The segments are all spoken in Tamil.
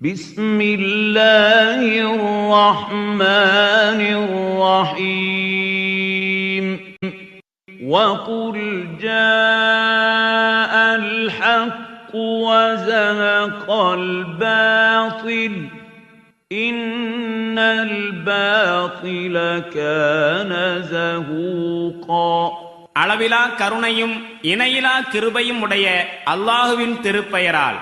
بسم الله الرحمن الرحيم وقل جاء الحق وزهق الباطل إن الباطل كان زهوقا. அளவிலா கருணையும் இணையிலா கிருபையும் உடைய அல்லாஹுவின் திருப்பெயரால்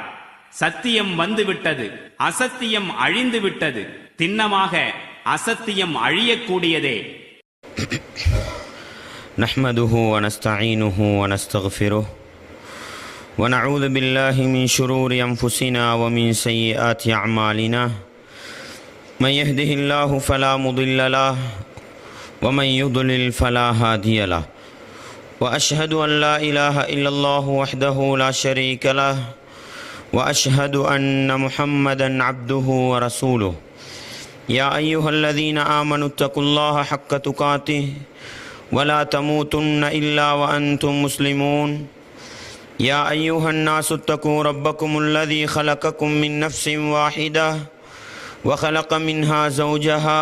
சத்தியம் வந்துவிட்டது, அசத்தியம் அழிந்து விட்டது. திண்ணமாக அசத்தியம் அழியக்கூடியதே. நஹ்மதுஹு வ நஸ்தஈனுஹு வ நஸ்தக்ஃபிருஹு வ நஊது பில்லாஹி மின் ஷுரூரி அன்ஃபுஸினா வ மின் ஸய்யிஆத்தி அஅமாலினா மன் யஹ்திஹில்லாஹு ஃபலா முضில்ல லஹு வ மன் யுض்லில் ஃபலா ஹாதிய லஹு வ அஷ்ஹது அன் லா இலாஹா இல்லல்லாஹு வஹ்தஹு லா ஷரீக லஹு وأشهد أن محمدًا عبده ورسوله يا أيها الذين آمنوا اتقوا الله حق تقاته ولا تموتن إلا وأنتم مسلمون يا أيها الناس اتقوا ربكم الذي خلقكم من نفس واحدة وخلق منها زوجها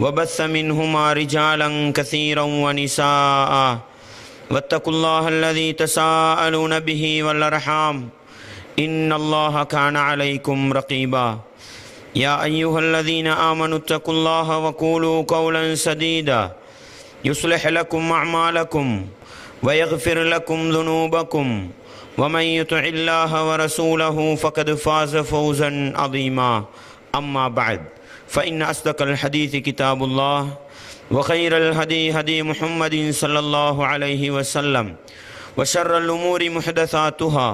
وبث منهما رجالا كثيرا ونساء واتقوا الله الذي تساءلون به والأرحام إن الله كان عليكم رقيبا يا أيها الذين آمنوا اتقوا الله وقولوا قولا سديدا يصلح لكم أعمالكم ويغفر لكم ذنوبكم ومن يطع الله ورسوله فقد فاز فوزا عظيما أما بعد فإن أصدق الحديث كتاب الله وخير الهدي هدي محمد صلى الله عليه وسلم وشر الأمور محدثاتها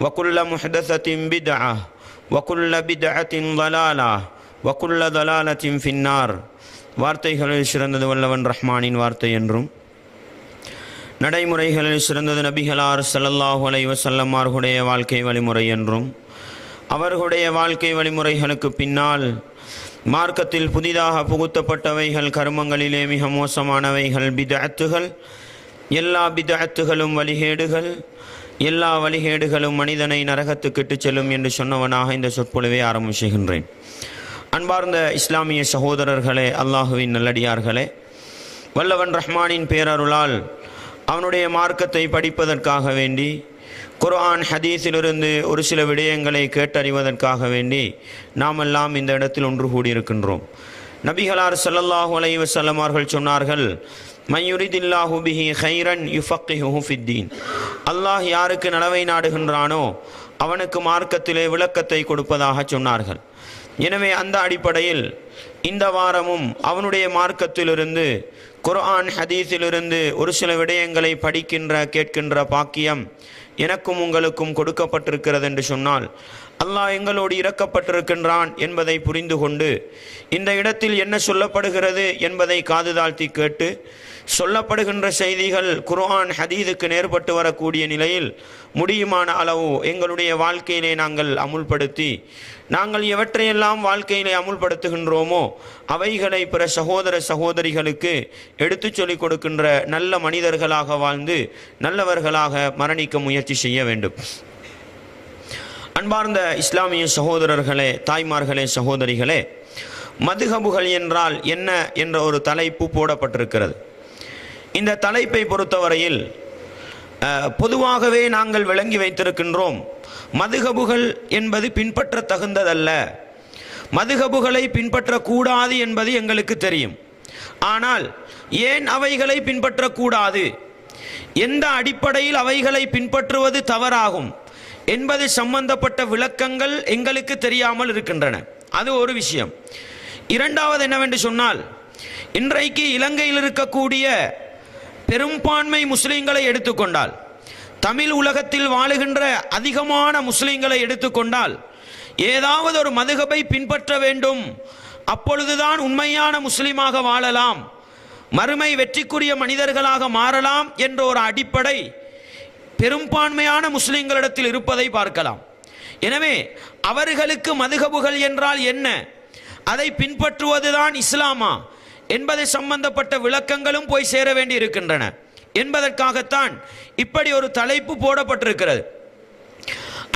وكل محدثة بدعة وكل بدعة ضلالة وكل ضلالة في النار. வார்த்தைகளில் சிறந்தது வல்லவன் ரஹ்மானின் வார்த்தை என்றும், நடைமுறைகளில் சிறந்தது நபிகளார் ஸல்லல்லாஹு அலைஹி வஸல்லம் அவர்களுடைய வாழ்க்கை வழிமுறை என்றும், அவர்களுடைய வாழ்க்கை வழிமுறைகளுக்கு பின்னால் மார்க்கத்தில் புதிதாக புகுத்தப்பட்டவைகள் கர்மங்களிலே மிக மோசமானவைகள் பித்அத்துகள், எல்லா பித்அத்துகளும் வழிகேடுகள், எல்லா வழிகேடுகளும் மனிதனை நரகத்துக்கிட்டு செல்லும் என்று சொன்னவனாக இந்த சொற்பொழிவை ஆரம்பம் செய்கின்றேன். அன்பார்ந்த இஸ்லாமிய சகோதரர்களே, அல்லாஹுவின் நல்லடியார்களே, வல்லவன் ரஹ்மானின் பேரருளால் அவனுடைய மார்க்கத்தை படிப்பதற்காக வேண்டி, குர்ஆன் ஹதீஸிலிருந்து ஒரு சில விடயங்களை கேட்டறிவதற்காக வேண்டி நாமெல்லாம் இந்த இடத்தில் ஒன்று கூடியிருக்கின்றோம். நபிகளார் ஸல்லல்லாஹு அலைஹி வஸல்லம் அவர்கள் சொன்னார்கள், மய்யுரிதில்லாஹு பிஹி கைரன் யுஃபக்கிஹுஹு ஃபித்தீன். அல்லாஹ் யாருக்கு நலவை நாடுகின்றானோ அவனுக்கு மார்க்கத்திலே விளக்கத்தை கொடுப்பதாக சொன்னார்கள். எனவே அந்த அடிப்படையில் இந்த வாரமும் அவனுடைய மார்க்கத்திலிருந்து, குர்ஆன் ஹதீஸிலிருந்து ஒரு சில விடயங்களை படிக்கின்ற கேட்கின்ற பாக்கியம் எனக்கும் உங்களுக்கும் கொடுக்கப்பட்டிருக்கிறது என்று சொன்னால், அல்லாஹ் எங்களோடு இரக்கப்பட்டிருக்கின்றான் என்பதை புரிந்து கொண்டு இந்த இடத்தில் என்ன சொல்லப்படுகிறது என்பதை காது தாழ்த்தி கேட்டு, சொல்லப்படுகின்ற செய்திகள் குர்ஆன் ஹதீஸுக்கு நேர்பட்டு வரக்கூடிய நிலையில் முடியுமான அளவு எங்களுடைய வாழ்க்கையிலே நாங்கள் அமுல்படுத்தி, நாங்கள் எவற்றையெல்லாம் வாழ்க்கையிலே அமுல்படுத்துகின்றோமோ அவைகளை பிற சகோதர சகோதரிகளுக்கு எடுத்து சொல்லிக் கொடுக்கின்ற நல்ல மனிதர்களாக வாழ்ந்து நல்லவர்களாக மரணிக்க முயற்சி செய்ய வேண்டும். அன்பார்ந்த இஸ்லாமிய சகோதரர்களே, தாய்மார்களே, சகோதரிகளே, மதுஹபுகள் என்றால் என்ன என்ற ஒரு தலைப்பு போடப்பட்டிருக்கிறது. இந்த தலைப்பை பொறுத்தவரையில் பொதுவாகவே நாங்கள் விளங்கி வைத்திருக்கின்றோம், மதுஹபுகள் என்பது பின்பற்ற தகுந்ததல்ல, மதுஹபுகளை பின்பற்றக்கூடாது என்பது எங்களுக்கு தெரியும். ஆனால் ஏன் அவைகளை பின்பற்றக்கூடாது, எந்த அடிப்படையில் அவைகளை பின்பற்றுவது தவறாகும் என்பது சம்பந்தப்பட்ட விளக்கங்கள் எங்களுக்கு தெரியாமல் இருக்கின்றன. அது ஒரு விஷயம். இரண்டாவது என்னவென்று சொன்னால், இன்றைக்கு இலங்கையில் இருக்கக்கூடிய பெரும்பான்மை முஸ்லீம்களை எடுத்துக்கொண்டால், தமிழ் உலகத்தில் வாழுகின்ற அதிகமான முஸ்லீம்களை எடுத்துக்கொண்டால், ஏதாவது ஒரு மதுஹபை பின்பற்ற வேண்டும், அப்பொழுதுதான் உண்மையான முஸ்லீமாக வாழலாம், மறுமை வெற்றிக்குரிய மனிதர்களாக மாறலாம் என்ற ஒரு அடிப்படை பெரும்பான்மையான முஸ்லிம்களிடத்தில் இருப்பதை பார்க்கலாம். எனவே அவர்களுக்கு மதுஹபுகள் என்றால் என்ன, அதை பின்பற்றுவதுதான் இஸ்லாமா என்பது சம்பந்தப்பட்ட விளக்கங்களும் போய் சேர வேண்டி இருக்கின்றன என்பதற்காகத்தான் இப்படி ஒரு தலைப்பு போடப்பட்டிருக்கிறது.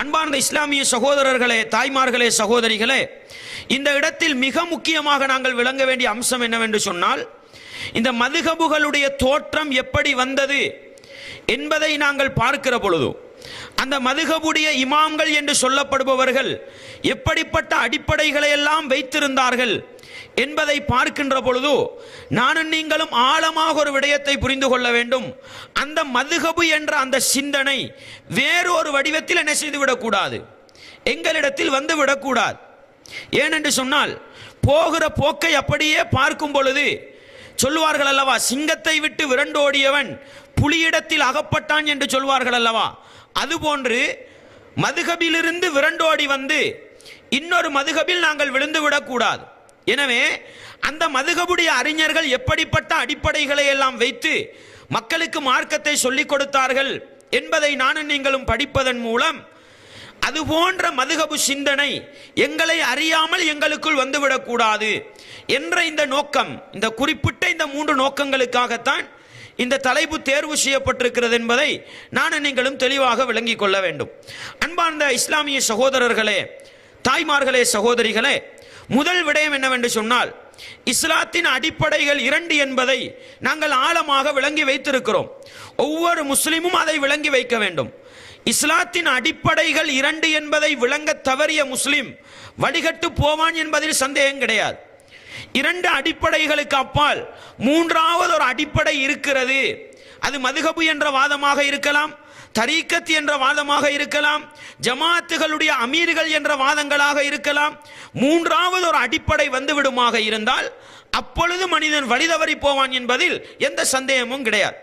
அன்பார்ந்த இஸ்லாமிய சகோதரர்களே, தாய்மார்களே, சகோதரிகளே, இந்த இடத்தில் மிக முக்கியமாக நாங்கள் விளங்க வேண்டிய அம்சம் என்னவென்று சொன்னால், இந்த மதுஹபுகளுடைய தோற்றம் எப்படி வந்தது என்பதை நாங்கள் பார்க்கிற பொழுது, அந்த மதுஹபுடைய இமாம்கள் என்று சொல்லப்படுபவர்கள் எப்படிப்பட்ட அடிப்படைகளை எல்லாம் வைத்திருந்தார்கள் என்பதை பார்க்கின்ற பொழுது நானும் நீங்களும் ஆழமாக ஒரு விடயத்தை புரிந்து கொள்ள வேண்டும். அந்த மதுஹபு என்ற அந்த சிந்தனை வேறு ஒரு வடிவத்தில் என்ன செய்துவிடக்கூடாது, எங்களிடத்தில் வந்து விடக்கூடாது. ஏனென்று சொன்னால், போகிற போக்கை அப்படியே பார்க்கும் பொழுது சொல்லுவார்கள் அல்லவா, சிங்கத்தை விட்டு விரண்டோடியவன் புலியிடத்தில் அகப்பட்டான் என்று சொல்வார்கள் அல்லவா, அதுபோன்று மதுஹபிலிருந்து விரண்டோடி வந்து இன்னொரு மதுஹபில் நாங்கள் விழுந்து விடக்கூடாது. எனவே அந்த மதுஹபுடைய அறிஞர்கள் எப்படிப்பட்ட அடிப்படைகளை எல்லாம் வைத்து மக்களுக்கு மார்க்கத்தை சொல்லிக் கொடுத்தார்கள் என்பதை நானும் நீங்களும் படிப்பதன் மூலம் அதுபோன்ற மதுஹபு சிந்தனை எங்களை அறியாமல் எங்களுக்குள் வந்துவிடக்கூடாது என்ற இந்த நோக்கம், இந்த குறிப்பிட்ட இந்த 3 நோக்கங்களுக்காகத்தான் இந்த தலைப்பு தேர்வு செய்யப்பட்டிருக்கிறது என்பதை நானும் நீங்களும் தெளிவாக விளங்கிக் கொள்ள வேண்டும். அன்பார்ந்த இஸ்லாமிய சகோதரர்களே, தாய்மார்களே, சகோதரிகளே, முதல் விடயம் என்னவென்று சொன்னால், இஸ்லாத்தின் அடிப்படைகள் 2 என்பதை நாங்கள் ஆழமாக விளங்கி வைத்திருக்கிறோம். ஒவ்வொரு முஸ்லிமும் அதை விளங்கி வைக்க வேண்டும். இஸ்லாத்தின் அடிப்படைகள் 2 என்பதை விளங்க தவறிய முஸ்லிம் வடிகட்டு போவான் என்பதில் சந்தேகம் கிடையாது. 2 அடிப்படைகளுக்கு அப்பால் 3வது ஒரு அடிப்படை இருக்கிறது. அது மதுஹபு என்ற வாதமாக இருக்கலாம், தரீக்கத் என்ற வாதமாக இருக்கலாம், ஜமாத்துகளுடைய அமீர்கள் என்ற வாதங்களாக இருக்கலாம். 3வது ஒரு அடிப்படை வந்துவிடுமாக இருந்தால் அப்பொழுது மனிதன் வழிதவறி போவான் என்பதில் எந்த சந்தேகமும் கிடையாது.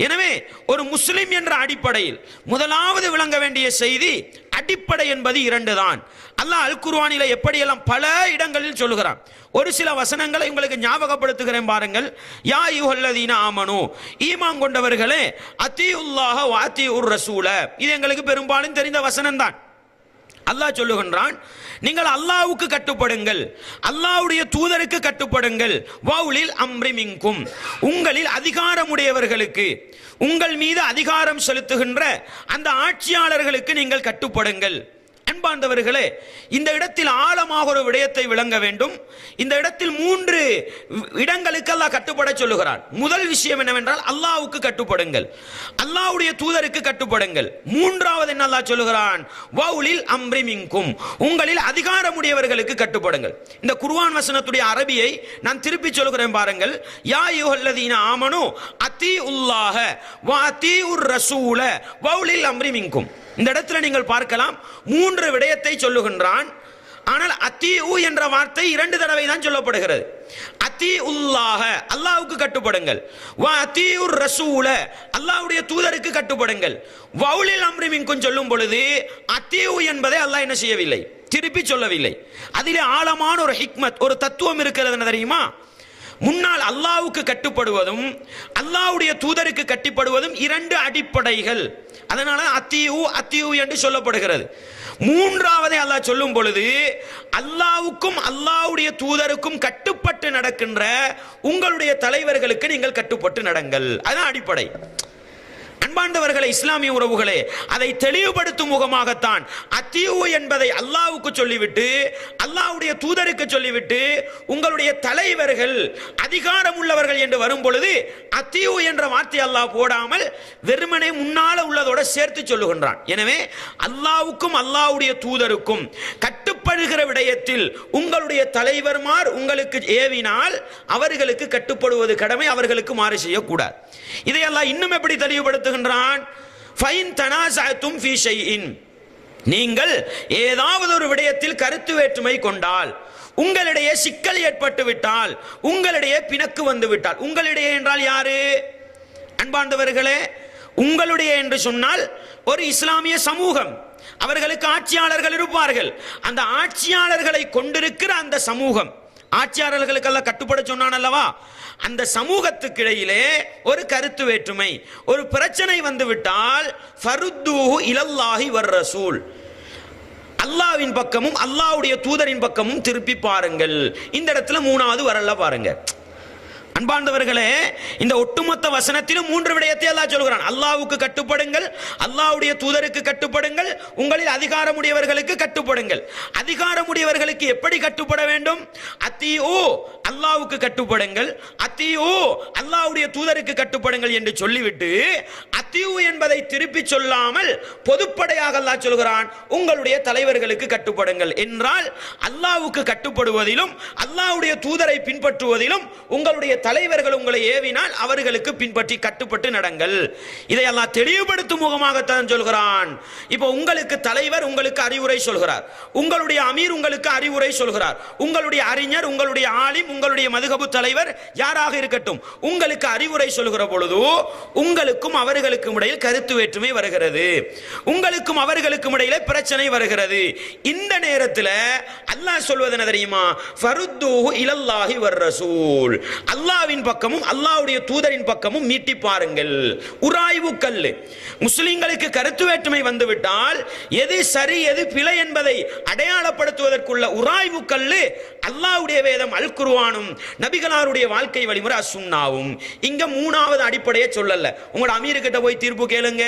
எனவே ஒரு முஸ்லிம் என்ற அடிப்படையில் முதலாவது விளங்க வேண்டிய செய்தி, அடிப்படை என்பது 2 தான். அல்லாஹ் அல் குர்ஆனிலே எப்படியெல்லாம் பல இடங்களில் சொல்லுகிறான். ஒரு சில வசனங்களை உங்களுக்கு ஞாபகப்படுத்துகிறேன் பாருங்கள். யா அய்யுஹல்லதீன ஆமனு, ஈமான் கொண்டவர்களே, அத்தீஉல்லாஹ வ அத்தீஉர் ரசூல. இது எங்களுக்கு பெரும்பாலும் தெரிந்த வசனம் தான். அல்லாஹ் சொல்லுகின்றான், நீங்கள் அல்லாஹ்வுக்கு கட்டுப்படுங்கள், அல்லாஹ்வுடைய தூதருக்கு கட்டுப்படுங்கள், வௌலில் அம்ரி மின்கும், உங்களில் அதிகாரமுடையவர்களுக்கு, உங்கள் மீது அதிகாரம் செலுத்துகின்ற அந்த ஆட்சியாளர்களுக்கு நீங்கள் கட்டுப்படுங்கள். அன்பார்ந்தவர்களே, இந்த இடத்தில் ஆழமாக ஒரு விடயத்தை விளங்க வேண்டும். இந்த இடத்தில் 3 இடங்களுக்கு அல்லாஹ் கட்டுப்பட சொல்லுகிறான். முதல் விஷயம் என்னவென்றால், அல்லாஹ்வுக்கு கட்டுப்படுங்கள், அல்லாஹ்வுடைய தூதருக்கு கட்டுப்படுங்கள். 3வது என்ன அல்லாஹ் சொல்லுகிறான், வௌலில் அம்ரி மின்கும், உங்களில் அதிகாரமுடையவர்களுக்கு கட்டுப்படுங்கள். இந்த குர்ஆன் வசனத்துடைய அரபியை நான் திருப்பி சொல்கிறேன் பாருங்கள். யா அய்யுஹல்லதீன ஆமனு அத்தீஉல்லாஹ வ அத்தீஉர் ரசூல வௌலில் அம்ரி மின்கும். இந்த இடத்துல நீங்கள் பார்க்கலாம், 3 விடயத்தை சொல்லுகின்றான். ஆனால் அத்தீஉ என்ற வார்த்தை 2 தடவை தான் சொல்லப்படுகிறது. அத்தீஉல்லாஹ, அல்லாஹ்வுக்கு கட்டுப்படுங்கள், வ அத்தீஉர் ரசூல, அல்லாஹ்வுடைய தூதருக்கு கட்டுப்படுங்கள். வௌலில் அம்ரி மின்கும் சொல்லும் பொழுது அத்தீஉ என்பதை அல்லாஹ் என்ன செய்யவில்லை, திருப்பி சொல்லவில்லை. அதிலே ஆழமான ஒரு ஹிக்மத், ஒரு தத்துவம் இருக்கிறது. என்ன தெரியுமா? முன்னால் அல்லாஹ்வுக்கு கட்டுப்படுவதும் அல்லாஹ்வுடைய தூதருக்கு கட்டுப்படுவதும் 2 அடிப்படைகள். அதனால அத்தீஉ என்று சொல்லப்படுகிறது. 3வது அல்லாஹ் சொல்லும் பொழுது அல்லாஹ்வுக்கும் அல்லாஹ்வுடைய தூதருக்கும் கட்டுப்பட்டு நடக்கின்ற உங்களுடைய தலைவர்களுக்கு நீங்கள் கட்டுப்பட்டு நடங்கள். அதுதான் அடிப்படை. அன்பார்ந்தவர்களே, இஸ்லாமிய உறவுகளே, அதை தெளிவுபடுத்தும் முகமாகத்தான் அத்தீஉ என்பதை அல்லாஹ்வுக்கு சொல்லிவிட்டு அல்லாஹ்வுடைய தூதருக்கு சொல்லிவிட்டு உங்களுடைய தலைவர்கள் அதிகாரம் உள்ளவர்கள் என்று வரும் பொழுது அத்தீஉ என்ற வார்த்தை அல்லாஹ் போடாமல் வெறுமனே முன்னால உள்ளதோட சேர்த்து சொல்லுகின்றான். எனவே அல்லாஹ்வுக்கும் அல்லாஹ்வுடைய தூதருக்கும் கட்டுப்படுகிற விடயத்தில் உங்களுடைய தலைவர்மார் உங்களுக்கு ஏவினால் அவர்களுக்கு கட்டுப்படுவது கடமை, அவர்களுக்கு மாறு செய்யக்கூடாது. இதை அல்லாஹ் இன்னும் எப்படி தெளிவுபடுத்துகின்றான்? ஃபைன் தனாஸஅதும் ஃபீ ஷைஇன், நீங்கள் ஏதாவது ஒரு விடயத்தில் கருத்து வேற்றுமை கொண்டால், உங்களிடையே சிக்கல் ஏற்பட்டு விட்டால், உங்களிடையே பிணக்கு வந்து விட்டால், உங்களிடையே என்றால் யாரு? அன்பார்ந்தவர்களே, உங்களுடைய என்று சொன்னால் ஒரு இஸ்லாமிய சமூகம், அவர்களுக்கு ஆட்சியாளர்கள் இருப்பார்கள். அந்த ஆட்சியாளர்களை கொண்டிருக்கிற அந்த சமூகம், ஆட்சியாளர்களுக்கெல்லாம் கட்டுப்பட சொன்னான் அல்லவா, அந்த சமூகத்துக்கு இடையிலே ஒரு கருத்து வேற்றுமை, ஒரு பிரச்சனை வந்துவிட்டால் ஃபருத்தூஹு இலல்லாஹி வர் ரசூல், அல்லாஹ்வின் பக்கமும் அல்லாஹ்வுடைய தூதரின் பக்கமும் திருப்பி பாருங்கள். இந்த இடத்துல 3வது வரல பாருங்க. அன்பார்ந்தவர்களே, இந்த ஒட்டுமொத்த வசனத்திலும் 3 விடயத்தை அல்லாஹ் சொல்கிறான். அல்லாஹ்வுக்கு கட்டுப்படுங்கள், அல்லாஹ்வுடைய தூதருக்கு கட்டுப்படுங்கள், உங்களில் அதிகாரமுடையவர்களுக்கு கட்டுப்படுங்கள். அதிகாரமுடையவர்களுக்கு எப்படி கட்டுப்பட வேண்டும்? அத்தீஉ, அல்லாஹ்வுக்கு கட்டுப்படுங்கள், அத்தீஉ, அல்லாஹ்வுடைய தூதருக்கு கட்டுப்படுங்கள் என்று சொல்லிவிட்டு அத்தீஉ என்பதை திருப்பி சொல்லாமல் பொதுப்படையாக அல்லாஹ் சொல்கிறான், உங்களுடைய தலைவர்களுக்கு கட்டுப்படுங்கள் என்றால் அல்லாஹ்வுக்கு கட்டுப்படுவதிலும் அல்லாஹ்வுடைய தூதரை பின்பற்றுவதிலும் உங்களுடைய தலைவர்கள் உங்களை ஏவினால் அவர்களுக்கு பின்பற்றி கட்டுப்பட்டு நடங்கள். இதை அல்லாஹ் தெளிவுபடுத்தும் முகமாகத்தான் சொல்கிறான். இப்போ உங்களுக்கு தலைவர் உங்களுக்கு அறிவுரை சொல்கிறார், உங்களுடைய அமீர் உங்களுக்கு அறிவுரை சொல்கிறார், உங்களுடைய அறிஞர், உங்களுடைய ஆலிம், உங்களுடைய மதுஹபு தலைவர் யாராக இருக்கட்டும் உங்களுக்கு அறிவுரை சொல்கிற பொழுது உங்களுக்கும் அவர்களுக்கும் இடையில் கருத்து வேற்றுமை வருகிறது, உங்களுக்கும் அவர்களுக்கும் இடையில பிரச்சனை வருகிறது. இந்த நேரத்தில் அல்லாஹ் சொல்வது என்ன தெரியுமா? ஃபருத்தூஹு இலல்லாஹி வர் ரசூல், அல்லாஹ்வின் பக்கமும் அல்லாஹ்வுடைய தூதரின் பக்கமும் மீட்டி பாருங்கள். உராய்வு கல். முஸ்லிம்களுக்கு கருத்து வேற்றுமை வந்துவிட்டால் எது சரி எது பிழை என்பதை அடையாளப்படுத்துவதற்குள்ள உராய்வு கல் அல்லாஹ்வுடைய வேதம் அல் குர்ஆனும் நபிகளாருடைய வாழ்க்கை வழிமுறை அசுன்னாவும். இங்க 3வது அடிப்படையை சொல்லல. உங்களோட அமீர் கிட்ட போய் தீர்ப்பு கேளுங்க,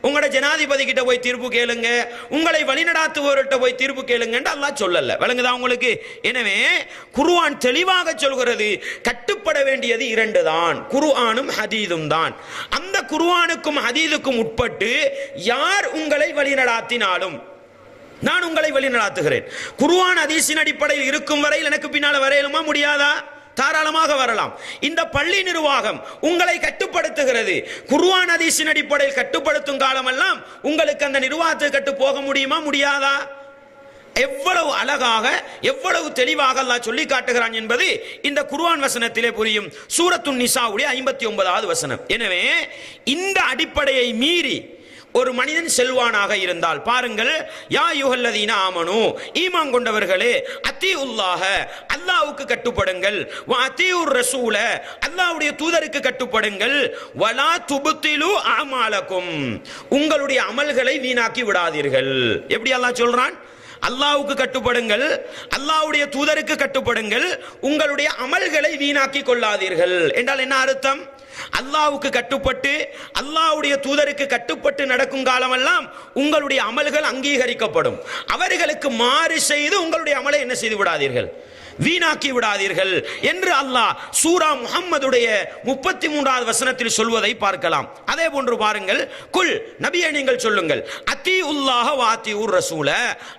உங்களோட ஜனாதிபதி கிட்ட போய் தீர்ப்பு கேளுங்க, உங்களை வழிநடாத்துவோர்கிட்ட போய் தீர்ப்பு கேளுங்க அல்லாஹ் சொல்லல. விளங்குதா உங்களுக்கு? எனவே குர்ஆன் தெளிவாக சொல்கிறது, கட்டுப்பட வேண்டியது 2 தான், குர்ஆனும் ஹதீதும் தான். அந்த குர்ஆனுக்கும் ஹதீதுக்கும் உட்பட்டு யார் உங்களை வழிநடாத்தினாலும் நான் உங்களை வழிநடாத்துகிறேன். குர்ஆன் ஹதீஸின் அடிப்படையில் இருக்கும் வரையில் எனக்கு பின்னால வரையலுமா? முடியாதா? தாராளமாக வரலாம். இந்த பள்ளி நிர்வாகம் உங்களை கட்டுப்படுத்துகிறது. குர்ஆன் ஹதீஸின் அடிப்படையில் கட்டுப்படுத்தும் காலமெல்லாம் உங்களுக்கு அந்த நிர்வாகத்தை கட்டு போக முடியுமா? முடியாதா? எவ்வளவு அழகாக எவ்வளவு தெளிவாக அல்லாஹ் சொல்லி காட்டுகிறான் என்பது இந்த குர்ஆன் வசனத்திலே புரியும். சூரத்துன் நிசாவுடைய 59வது வசனம். எனவே இந்த அடிப்படையை மீறி ஒரு மனிதன் செல்வானாக இருந்தால் பாருங்கள், யா யுஹல்லதீன ஆமனு, ஈமான் கொண்டவர்களே, அத்தீஉல்லாஹ, அல்லாஹ்வுக்கு கட்டுப்படுங்கள், வ அத்தீஉர் ரசூல, அல்லாஹ்வுடைய தூதருக்கு கட்டுப்படுங்கள், வலா துப்திலு அமாலக்கும், உங்களுடைய அமல்களை வீணாக்கி விடாதீர்கள். எப்படி அல்லாஹ் சொல்றான்? அல்லாஹ்வுக்கு கட்டுப்படுங்கள், அல்லாஹ்வுடைய தூதருக்கு கட்டுப்படுங்கள், உங்களுடைய அமல்களை வீணாக்கி கொள்ளாதீர்கள் என்றால் என்ன அர்த்தம்? அல்லாஹ்வுக்கு கட்டுப்பட்டு அல்லாஹ்வுடைய தூதருக்கு கட்டுப்பட்டு நடக்கும் காலமெல்லாம் உங்களுடைய அமல்கள் அங்கீகரிக்கப்படும். அவர்களுக்கு மாறு செய்து உங்களுடைய அமலை என்ன செய்து விடாதீர்கள், வீணாக்கி விடாதீர்கள் என்று அல்லாஹ் சூரா முஹம்மதுடைய 33வது வசனத்தில் சொல்வதை பார்க்கலாம். அதே போன்று பாருங்கள், குல், நபியே நீங்கள் சொல்லுங்கள், அத்தீஉல்லாஹ வ அத்தீஉர் ரசூல,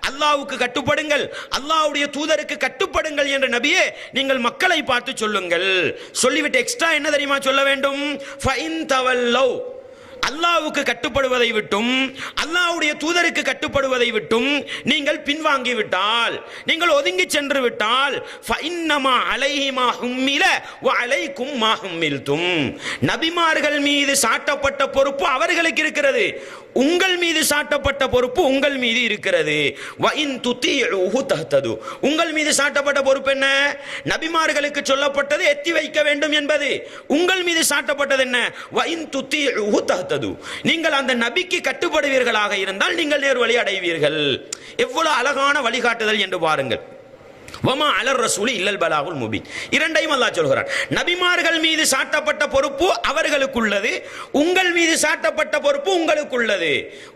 அல்லாஹ்வுக்கு கட்டுப்படுங்கள், அல்லாஹ்வுடைய தூதருக்கு கட்டுப்படுங்கள் என்று நபியே நீங்கள் மக்களை பார்த்து சொல்லுங்கள். சொல்லிவிட்டு எக்ஸ்ட்ரா என்ன தெரியுமா சொல்ல வேண்டும்? ஃபஇன் தவல்லவ், அல்லாஹ்வுக்கு கட்டுப்படுவதை விட்டும் அல்லாஹ்வுடைய தூதருக்கு கட்டுப்படுவதை விட்டும் நீங்கள் பின்வாங்கி விட்டால், நீங்கள் ஒதுங்கி சென்று விட்டால், ஃபஇன்னமா அலைஹி மா ஹும்மில வ அலைக்கும் மா ஹும்மில்தும், நபிமார்கள் மீது சாட்டப்பட்ட பொறுப்பு அவர்களுக்கு இருக்கிறது, உங்கள் மீது சாட்டப்பட்ட பொறுப்பு உங்கள் மீது இருக்கிறது. வ இன் துதீஉஹு தஹ்தது, உங்கள் மீது சாட்டப்பட்ட பொறுப்பு என்ன? நபிமார்களுக்கு சொல்லப்பட்டது எத்தி வைக்க வேண்டும் என்பது. உங்கள் மீது சாட்டப்பட்டது என்ன? வ இன் துதீஉஹு தஹ்தது, நீங்கள் அந்த நபிக்கு கட்டுப்படுவீர்களாக இருந்தால் நீங்கள் நேர் வழி அடைவீர்கள். எவ்வளவு அழகான வழிகாட்டுதல் என்று பாருங்கள். வமா அலர் ரசூலி இல்லல் பலாகுல் முபீன், இரண்டையும் அல்லாஹ் சொல்கிறான். நபிமார்கள் மீது சாட்டப்பட்ட பொறுப்பு அவர்களுக்குள்ளது, உங்கள் மீது சாட்டப்பட்ட பொறுப்பு உங்களுக்குள்ளது.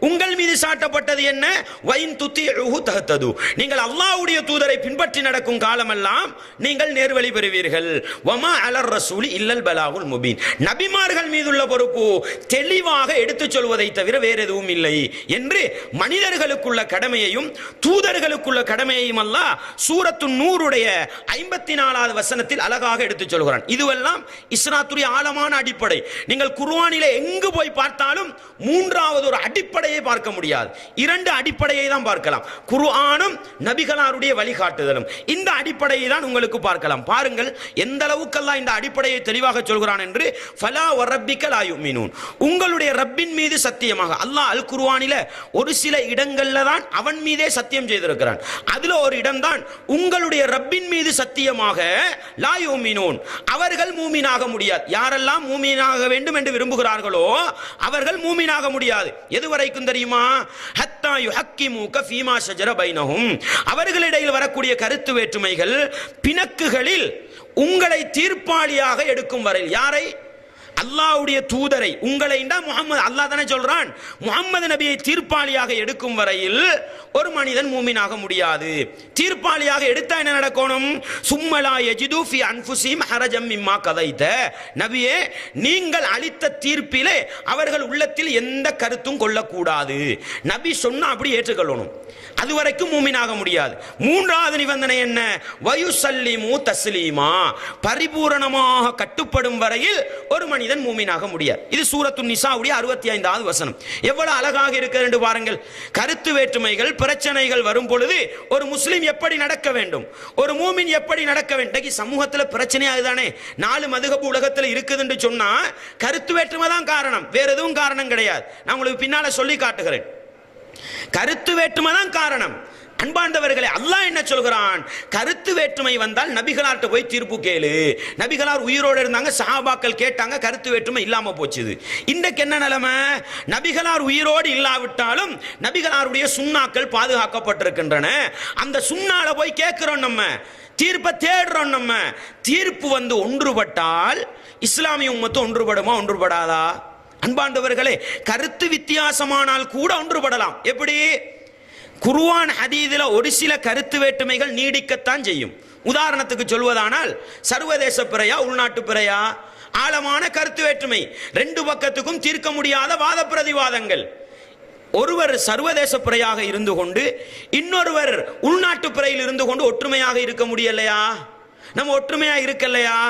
உங்கள் மீது சாட்டப்பட்டது என்ன? வைன் துதீஉஹு தஹ்தது, நீங்கள் அல்லாஹ்வுடைய தூதரை பின்பற்றி நடக்கும் காலமெல்லாம் நீங்கள் நேர்வழி பெறுவீர்கள். வமா அலர் ரசூலி இல்லல் பலாகுல் முபீன், நபிமார்கள் மீதுள்ள பொறுப்பு தெளிவாக எடுத்துச் சொல்வதை தவிர வேறு எதுவும் இல்லை என்று மனிதர்களுக்குள்ள கடமையையும் தூதர்களுக்குள்ள கடமையையும் அல்லாஹ் சூரத்து நூறுடைய 54வது வசனத்தில் அழகாக எடுத்துச் சொல்கிறான். இதுவெல்லாம் இஸ்லாத்துடைய ஆழமான அடிப்படை. நீங்கள் குர்ஆனிலே எங்கு போய் பார்த்தாலும் 3வது ஒரு அடிப்படையை பார்க்க முடியாது, 2 அடிப்படையை தான் பார்க்கலாம். குர்ஆனும் நபிகளாருடைய வழிகாட்டுதலும், இந்த அடிப்படையை தான் உங்களுக்கு பார்க்கலாம். பாருங்கள் எந்த அளவுக்கு அல்லாஹ் இந்த அடிப்படையை தெளிவாக சொல்கிறான் என்று. ஃபலா வரப்பிக லா யுமினூன், உங்களுடைய ரப்பின் மீது சத்தியமாக. அல்லாஹ் அல் குர்ஆனில ஒரு சில இடங்கள்ல தான் அவன் மீதே சத்தியம் செய்திருக்கிறான். அதுல ஒரு இடம் தான் உங்களுடைய ரப்பின் மீது சத்தியமாக லா யுமினூன், அவர்கள் மூமினாக முடியாது. யாரெல்லாம் மூமினாக வேண்டும் என்று விரும்புகிறார்களோ அவர்கள் மூமினாக முடியாது. எதுவரைக்கும் தெரியுமா? ஹத்தா ஹத்தா யுஹக்கிமூக ஃபீமா ஷஜர பைனஹும், அவர்களிடையில் வரக்கூடிய கருத்து வேற்றுமைகள் பிணக்குகளில் உங்களை தீர்ப்பாளியாக எடுக்கும் வரையில். யாரை? அல்லாஹ்வுடைய தூதரை. உங்களை முஹம்மது, அல்லாஹ் தானே சொல்றான், முஹம்மது நபியை தீர்ப்பாளியாக எடுக்கும் வரையில் ஒரு மனிதன் மூமினாக முடியாது. தீர்ப்பாளியாக எடுத்தா என்ன நடக்கணும்? சும்மலா யஜிது ஃபி அன்ஃபுஸிஹிம் ஹரஜம் மிம்மா கதைத, நபியே நீங்கள் அளித்த தீர்ப்பிலே அவர்கள் உள்ளத்தில் எந்த கருத்தும் கொள்ளக்கூடாது. நபி சொன்னா அப்படி ஏற்றுக்கொள்ளணும், அது வரைக்கும் மூமினாக முடியாது. மூன்றாவது நிபந்தனை என்ன? வயுசல்லிமு தஸ்லீமா, பரிபூரணமாக கட்டுப்படும் வரையில் ஒரு மனிதன் மூமினாக முடியாது. இது சூரத்து நிசாவுடைய 65வது வசனம். எவ்வளவு அழகாக இருக்கிறது பாருங்கள். கருத்து வேற்றுமைகள், பிரச்சனைகள் வரும் பொழுது ஒரு முஸ்லிம் எப்படி நடக்க வேண்டும், ஒரு மூமின் எப்படி நடக்க வேண்டும். சமூகத்தில் பிரச்சனை ஆகுதானே, 4 மதுஹப் உலகத்தில் இருக்குதுன்னு சொன்னா கருத்து வேற்றுமை தான் காரணம், வேற எதுவும் காரணம் கிடையாது. நான் உங்களுக்கு பின்னால சொல்லி காட்டுகிறேன். கருத்து வேற்றுமை தான் காரணம். அன்பாண்டவர்களே, அல்லாஹ் என்ன சொல்கிறான்? கருத்து வேற்றுமை வந்தால் நபிகளார்ட்ட போய் தீர்ப்பு கேளு. நபிகளார் உயிரோடு இருந்தாங்க, சஹாபாக்கள் கேட்டாங்க, கருத்து வேற்றுமை இல்லாம போச்சுது. இன்றைக்கு என்ன நிலைமை? நபிகளார் உயிரோடு இல்லாவிட்டாலும் நபிகளாருடைய சுன்னாக்கள் பாதுகாக்கப்பட்டிருக்கின்றன. அந்த சுன்னால போய் கேட்கிறோம், நம்ம தீர்ப்பை தேடுறோம். நம்ம தீர்ப்பு வந்து ஒன்றுபட்டால் இஸ்லாமிய உம்மத்து ஒன்றுபடுமா, ஒன்றுபடாதா? அன்பாண்டவர்களே, கருத்து வித்தியாசமானால் கூட ஒன்றுபடலாம். எப்படி? குர்ஆன் ஹதீஸில் ஒரு சில கருத்து வேற்றுமைகள் நீடிக்கத்தான் செய்யும். உதாரணத்துக்கு சொல்வதானால், சர்வதேச பிறையா உள்நாட்டு பிறையா, ஆழமான கருத்து வேற்றுமை, 2 பக்கத்துக்கும் தீர்க்க முடியாத வாத பிரதிவாதங்கள். ஒருவர் சர்வதேச பிறையாக இருந்து கொண்டு இன்னொருவர் உள்நாட்டு பிறையில் இருந்து கொண்டு ஒற்றுமையாக இருக்க முடியலையா? நம்ம ஒற்றுமையாக இருக்கலையா?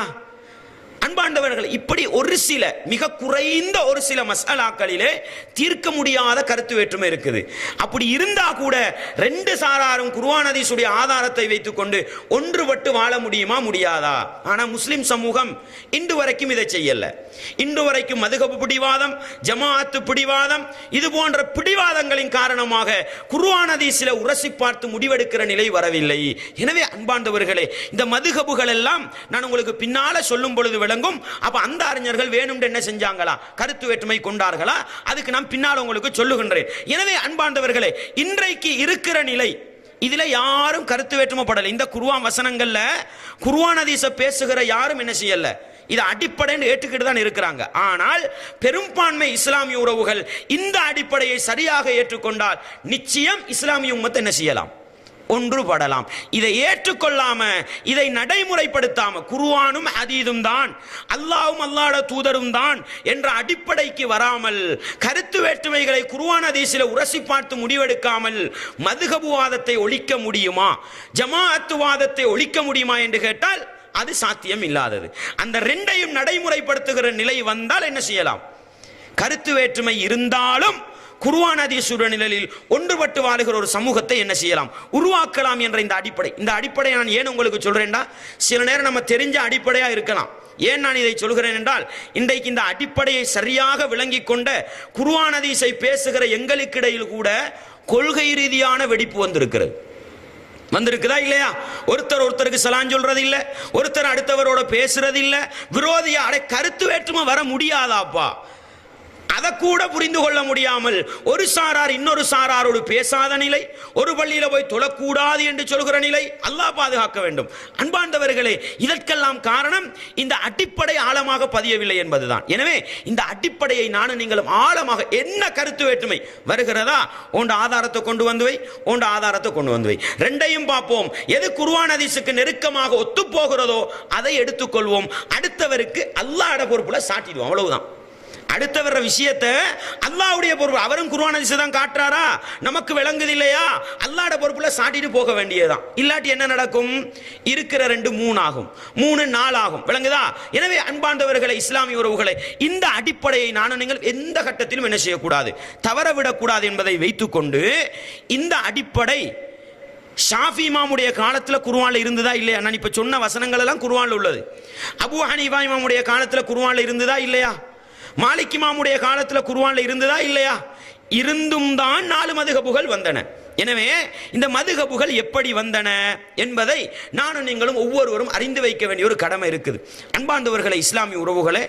அன்பாண்டவர்கள், இப்படி ஒரு சில மிக குறைந்த ஒரு சில மசாலாக்களிலே தீர்க்க முடியாத கருத்து வேற்றுமை இருக்குது. அப்படி இருந்தா கூட 2 சாராரும் குர்ஆன் ஹதீஸுடைய ஆதாரத்தை வைத்துக் கொண்டு ஒன்றுபட்டு வாழ முடியுமா, முடியாதா? ஆனா முஸ்லிம் சமூகம் இன்று வரைக்கும் இதை செய்யல. இன்று வரைக்கும் மதுஹப் பிடிவாதம், ஜமாஅத்து பிடிவாதம், இது போன்ற பிடிவாதங்களின் காரணமாக குர்ஆன் ஹதீஸில் உரசி பார்த்து முடிவெடுக்கிற நிலை வரவில்லை. எனவே அன்பாண்டவர்களே, இந்த மதுஹபுகள் எல்லாம் நான் உங்களுக்கு பின்னால சொல்லும் பொழுது விளங்கும். அப்ப அந்த அறிஞர்கள் வேணும்னு என்ன செஞ்சாங்களா, கருத்து வேற்றுமை கொண்டார்களா? அதுக்கு நான் பின்னால் உங்களுக்கு சொல்லுகின்றேன். எனவே அன்பாண்டவர்களே, இன்றைக்கு இருக்கிற நிலை, இதுல யாரும் கருத்து வேற்றுமைப்படல. இந்த குர்ஆன் வசனங்கள்ல குர்ஆன் ஹதீஸை பேசுகிற யாரும் என்ன செய்யல, இது அடிப்படைன்னு ஏற்றுக்கிட்டு தான் இருக்கிறாங்க. ஆனால் பெரும்பான்மை இஸ்லாமிய உறவுகள் இந்த அடிப்படையை சரியாக ஏற்றுக்கொண்டால் நிச்சயம் இஸ்லாமிய உம்மத்தை என்ன செய்யலாம், ஒன்றுபடலாம். இதை ஏற்றுக்கொள்ளாம, இதை நடைமுறைப்படுத்தாம, குர்ஆனும் ஹதீஸும் தான், அல்லாஹ்வும் அல்லாஹ்வுடைய தூதரும் தான் என்ற அடிப்படைக்கு வராமல், கருத்து வேற்றுமைகளை குர்ஆன் ஹதீஸில் உரசி பார்த்து முடிவெடுக்காமல் மதுஹபுவாதத்தை ஒழிக்க முடியுமா, ஜமாஅத்துவாதத்தை ஒழிக்க முடியுமா என்று கேட்டால் அது சாத்தியம் இல்லாதது. அந்த 2ஐயும் நடைமுறைப்படுத்துகிற நிலை வந்தால் என்ன செய்யலாம்? கருத்து வேற்றுமை இருந்தாலும் குர்ஆன் ஹதீஸுடைய நிலையில் ஒன்றுபட்டு வாழுகிற ஒரு சமூகத்தை என்ன செய்யலாம், உருவாக்கலாம் என்ற இந்த அடிப்படை நான் ஏன் உங்களுக்கு சொல்றேன்டா, சில நேரம் நம்ம தெரிஞ்ச அடிப்படையா இருக்கலாம். ஏன் நான் இதை சொல்கிறேன் என்றால், இன்றைக்கு இந்த அடிப்படையை சரியாக விளங்கி கொண்ட குர்ஆன் ஹதீஸை பேசுகிற எங்களுக்கிடையில் கூட கொள்கை ரீதியான வெடிப்பு வந்திருக்குதா இல்லையா? ஒருத்தருக்கு சலான் சொல்றது இல்ல, ஒருத்தர் அடுத்தவரோட பேசுறது இல்ல, விரோதியா கருத்து வேற்றுமை வர முடியாதாப்பா? அதை கூட புரிந்து கொள்ள முடியாமல் ஒரு சாரார் இன்னொரு சாராரோடு பேசாத நிலை, ஒரு பள்ளியில போய் தொழக்கூடாது என்று சொல்கிற நிலை, அல்லாஹ் பாதுகாக்க வேண்டும். அன்பாண்டவர்களே, இதற்கெல்லாம் காரணம் இந்த அடிப்படை ஆழமாக பதியவில்லை என்பதுதான். எனவே இந்த அடிப்படையை நானும் நீங்களும் ஆழமாக, என்ன கருத்து வேற்றுமை வருகிறதா, உண்ட ஆதாரத்தை கொண்டு வந்து வை, உண்ட ஆதாரத்தை கொண்டு வந்து வை, 2ஐயும் பார்ப்போம். எது குர்ஆன் ஹதீஸுக்கு நெருக்கமாக ஒத்து போகிறதோ அதை எடுத்துக்கொள்வோம். அடுத்தவருக்கு அல்லாஹ்வுடைய பொறுப்புல சாட்டிடுவோம், அவ்வளவுதான். அடுத்தவர விஷயத்தை அல்லாஹ்வுடைய பொறுப்பு, அவரும் குர்ஆன் ஹதீஸ் தான் காட்டுறாரா, நமக்கு விளங்குது இல்லையா, அல்லாஹ்வுடைய பொறுப்புல சாட்டிட்டு போக வேண்டியதுதான். இல்லாட்டி என்ன நடக்கும்? இருக்கிற 2 3 ஆகும், 3 4 ஆகும். விளங்குதா? எனவே அன்பாண்டவர்களை, இஸ்லாமிய உறவுகளை, இந்த அடிப்படையை நானும் நீங்கள் எந்த கட்டத்திலும் என்ன செய்யக்கூடாது, தவறவிடக்கூடாது என்பதை வைத்துக்கொண்டு, இந்த அடிப்படை ஷாஃபி இமாமுடைய காலத்தில் குர்ஆன்ல இருந்ததா இல்லையா? நான் இப்ப சொன்ன வசனங்கள் எல்லாம் குர்ஆன்ல உள்ளது. அபூ ஹனீஃபா இமாமுடைய காலத்தில் குர்ஆன்ல இருந்ததா இல்லையா? மாலிக் இமாமுடைய காலத்தில் குர்ஆன்ல இருந்ததா இல்லையா? இருந்தும் தான் 4 மதுஹபுகள் வந்தன. எனவே இந்த மதுஹபுகள் எப்படி வந்தன என்பதை நானும் நீங்களும் ஒவ்வொருவரும் அறிந்து வைக்க வேண்டிய ஒரு கடமை இருக்குது. அன்பாண்டவர்களை, இஸ்லாமிய உறவுகளே,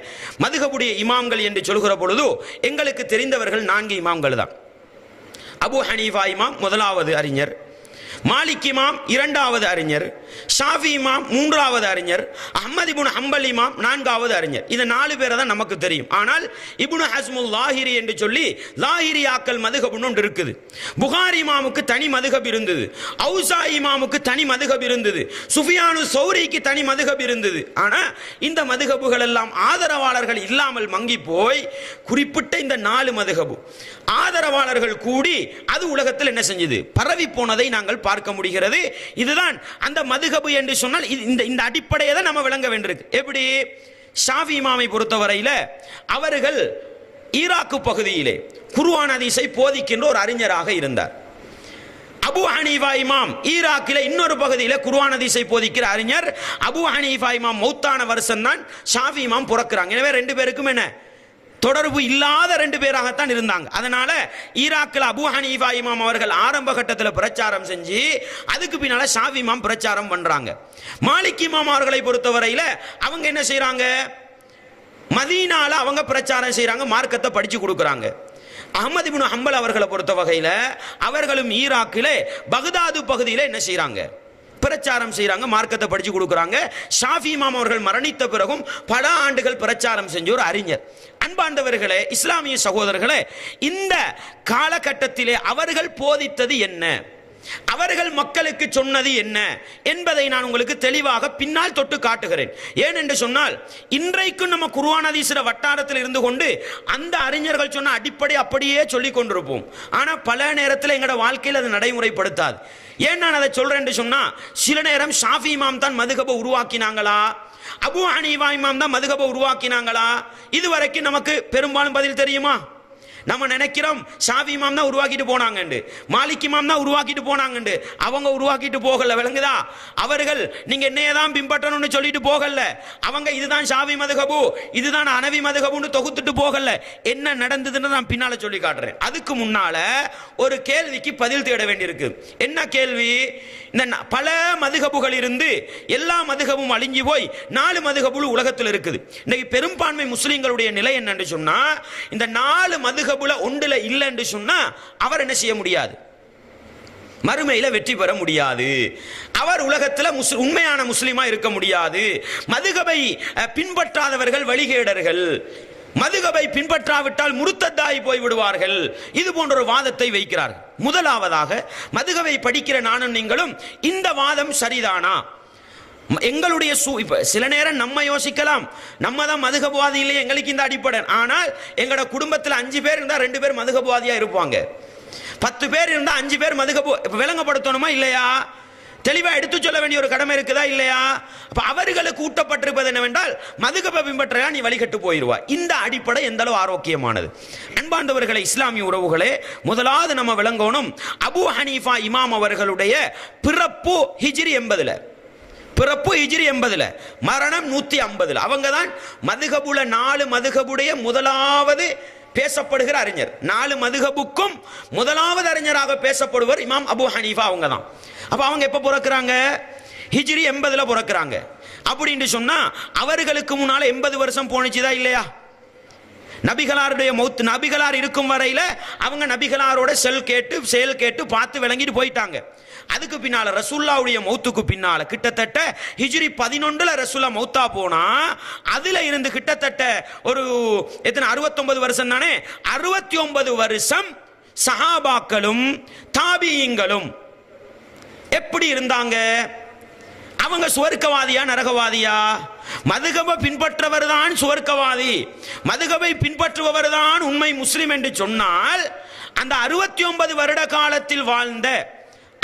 மதுஹபுடைய இமாம்கள் என்று சொல்கிற பொழுது எங்களுக்கு தெரிந்தவர்கள் 4 இமாம்கள் தான். அபு ஹனீஃபா இமாம் முதலாவது அறிஞர், மாலிக் இமாம் இரண்டாவது அறிஞர், ஷாஃபி இமாம் மூன்றாவது அறிஞர், அஹ்மத் இப்னு ஹம்பல் இமாம் நான்காவது அறிஞர். இந்த 4 பேரை தான் நமக்கு தெரியும். ஆனால் இப்னு ஹஸ்முல் லாஹிரி என்று சொல்லி லாஹிரியாக்கள் மதுஹப்னு ஒன்று இருக்குது. புகாரி இமாமுக்கு தனி மதுஹப் இருந்தது, ஔசா இமாமுக்கு தனி மதுஹப் இருந்தது, சுஃபியானு சௌரிக்கு தனி மதுஹப் இருந்தது. ஆனால் இந்த மதுஹபுகள் எல்லாம் ஆதரவாளர்கள் இல்லாமல் மங்கி போய் குறிப்பிட்ட இந்த 4 மதுஹபு ஆதரவாளர்கள் கூடி அது உலகத்தில் என்ன செஞ்சது, பரவி போனதை நாங்கள் பார்க்க முடிகிறது. இதுதான் அந்த மதுஹபு என்று சொன்னால் இந்த அடிப்படையை தான் நம்ம விளங்க வேண்டியிருக்கு. எப்படி? ஷாஃபி இமாமை பொறுத்தவரையில் அவர்கள் ஈராக்கு பகுதியிலே குர்ஆன் ஹதீஸை போதிக்கின்ற ஒரு அறிஞராக இருந்தார். அபு ஹனீஃபா இமாம் ஈராக்கில் இன்னொரு பகுதியில் குர்ஆன் ஹதீஸை போதிக்கிற அறிஞர். அபு ஹனீஃபா இமாம் மௌத்தான வருஷம் தான் ஷாஃபி இமாம் பிறக்கிறாங்க. எனவே 2 பேருக்கும் என்ன தொடர்பு இல்லாத 2 பேராகத்தான் இருந்தாங்க. அதனால ஈராக்கில் அபு ஹனீஃபா இமாம் அவர்கள் ஆரம்ப கட்டத்தில் பிரச்சாரம் செஞ்சு அதுக்கு பின்னால ஷாஃபி இமாம் பிரச்சாரம் பண்றாங்க. மாலிக் இமாம் அவர்களை பொறுத்தவரையில் அவங்க என்ன செய்யறாங்க, மதீனால அவங்க பிரச்சாரம் செய்யறாங்க, மார்க்கத்தை படிச்சு கொடுக்குறாங்க. அஹ்மத் இப்னு ஹம்பல் அவர்களை பொறுத்த வகையில் அவர்களும் ஈராக்கில் பக்தாது பகுதியில் என்ன செய்யறாங்க, பிரச்சாரம் செய்யறாங்க, மார்க்கத்தை படிச்சு கொடுக்குறாங்க. ஷாஃபி இமாம் அவர்கள் மரணித்த பிறகும் பல ஆண்டுகள் பிரச்சாரம் செஞ்ச ஒரு அறிஞர். அன்பாண்டவர்களே, இஸ்லாமிய சகோதரர்களே, இந்த காலகட்டத்திலே அவர்கள் போதித்தது என்ன, அவர்கள் மக்களுக்கு சொன்னது என்ன என்பதை நான் உங்களுக்கு தெளிவாக பின்னால் தொட்டு காட்டுகிறேன். ஏனென்று சொன்னால் இன்றைக்கும் நம்ம குர்ஆன் ஹதீஸ் வட்டாரத்தில் இருந்து கொண்டு அந்த அறிஞர்கள் சொன்ன அடிப்படை அப்படியே சொல்லிக் கொண்டிருப்போம். ஆனால் பல நேரத்தில் எங்களோட வாழ்க்கையில் அது நடைமுறைப்படுத்தாது. ஏன் நான் அதை சொல்றேன் என்று சொன்னா, சில நேரம் ஷாஃபி இமாம் தான் மதுஹபை உருவாக்கினாங்களா, அபு ஹனீஃபா இமாம் தான் மதுஹபை உருவாக்கினாங்களா, இதுவரைக்கும் நமக்கு பெரும்பாலும் பதில் தெரியுமா? நம்ம நினைக்கிறோம் ஷாஃபி இமாம் தான் உருவாக்கிட்டு போனாங்கண்டு, மாலிக் இமாம் தான் உருவாக்கிட்டு போனாங்கண்டு. அவங்க உருவாக்கிட்டு போகல, விளங்குதா? அவர்கள் நீங்க என்னைய தான் பின்பற்றணும்னு சொல்லிட்டு போகல. அவங்க இதுதான் ஷாஃபி மதுஹபு, இதுதான் ஹனவி மதுஹபுன்னு தொகுத்துட்டு போகல. என்ன நடந்ததுன்னு நான் பின்னால சொல்லி காட்டுறேன். அதுக்கு முன்னால ஒரு கேள்விக்கு பதில் தேட வேண்டியிருக்கு. என்ன கேள்வி? இந்த பல மதுஹபுகள் இருந்து எல்லா மதுஹபும் அழிஞ்சு போய் 4 மதுஹபுகள் உலகத்தில் இருக்குது. இன்னைக்கு பெரும்பான்மை முஸ்லிம்களுடைய நிலை என்னன்னு சொன்னா, இந்த 4 மதுஹபுல ஒன்றுல இல்லை என்று சொன்னா அவர் என்ன செய்ய முடியாது, மறுமையில வெற்றி பெற முடியாது. அவர் உலகத்தில் உண்மையான முஸ்லிமா இருக்க முடியாது. மதுஹபை பின்பற்றாதவர்கள் வழிகேடர்கள், மதுஹபை பின்பற்றாவிட்டால் முர்த்தத்தாகி போய் விடுவார்கள். இது போன்ற ஒரு வாதத்தை வைக்கிறார்கள். முதலாவதாக மதுஹபை படிக்கிற நானும் நீங்களும் இந்த வாதம் சரிதானா? எங்களுடைய சில நேரம் நம்ம யோசிக்கலாம், நம்ம தான் மதுஹபவாதி இல்லையே, எங்களுக்கு இந்த அடிப்படை. ஆனால் எங்களோட குடும்பத்தில் 5 பேர் இருந்தால் 2 பேர் மதுஹபவாதியா இருப்பாங்க, 10 பேர் இருந்தால் 5 பேர் மதுஹபு. விளங்கப்படுத்தணுமா இல்லையா? தெளிவாக எடுத்து சொல்ல வேண்டிய ஒரு கடமை இருக்குதா இல்லையா? அப்ப அவர்களுக்கு ஊட்டப்பட்டிருப்பது என்னவென்றால் மதுஹபை பின்பற்றா நீ வழிகட்டு போயிடுவா. இந்த அடிப்படை எந்த அளவு ஆரோக்கியமானது? அன்பாண்டவர்களே, இஸ்லாமிய உறவுகளே, முதலாவது நம்ம விளங்கணும், அபு ஹனீஃபா இமாம் அவர்களுடைய பிறப்பு ஹிஜ்ரி 80, பிறப்பு ஹிஜ்ரி 80, மரணம் 150. அவங்க தான் மதுஹபுல 4 மதுஹபுடைய முதலாவது பேசப்படுகிற அறிஞர். 4 மதுஹபுக்கும் முதலாவது அறிஞராக பேசப்படுவர் இமாம் அபு ஹனீஃபா. அவங்க தான். அப்ப அவங்க எப்ப பிறக்கிறாங்க? ஹிஜ்ரி 80 பிறக்கிறாங்க. அப்படின்னு சொன்னா அவர்களுக்கு முன்னால 80 வருஷம் போனுச்சுதா இல்லையா? நபிகளாருடைய மௌத், நபிகளார் இருக்கும் வரையில அவங்க நபிகளாரோட செயல் கேட்டு பார்த்து விளங்கிட்டு போயிட்டாங்க. அதுக்கு பின்னால ரசூலுல்லாஹ்வுடைய மௌத்துக்கு பின்னால கிட்டத்தட்ட ஹிஜ்ரி 11 ரசூலா மௌத்தா போனா அதுல இருந்து கிட்டத்தட்ட ஒரு எத்தனை 69 வருஷம் தானே, 69 வருஷம் சஹாபாக்களும் தாபியீங்களும் எப்படி இருந்தாங்க? அவங்க சுவர்க்கவாதியா நரகவாதியா? மதுஹபை பின்பற்றவர் தான் சுவர்க்கவாதி, மதுஹபை பின்பற்றுபவர் தான் உண்மை முஸ்லிம் என்று சொன்னால், அந்த 69 வருட காலத்தில் வாழ்ந்த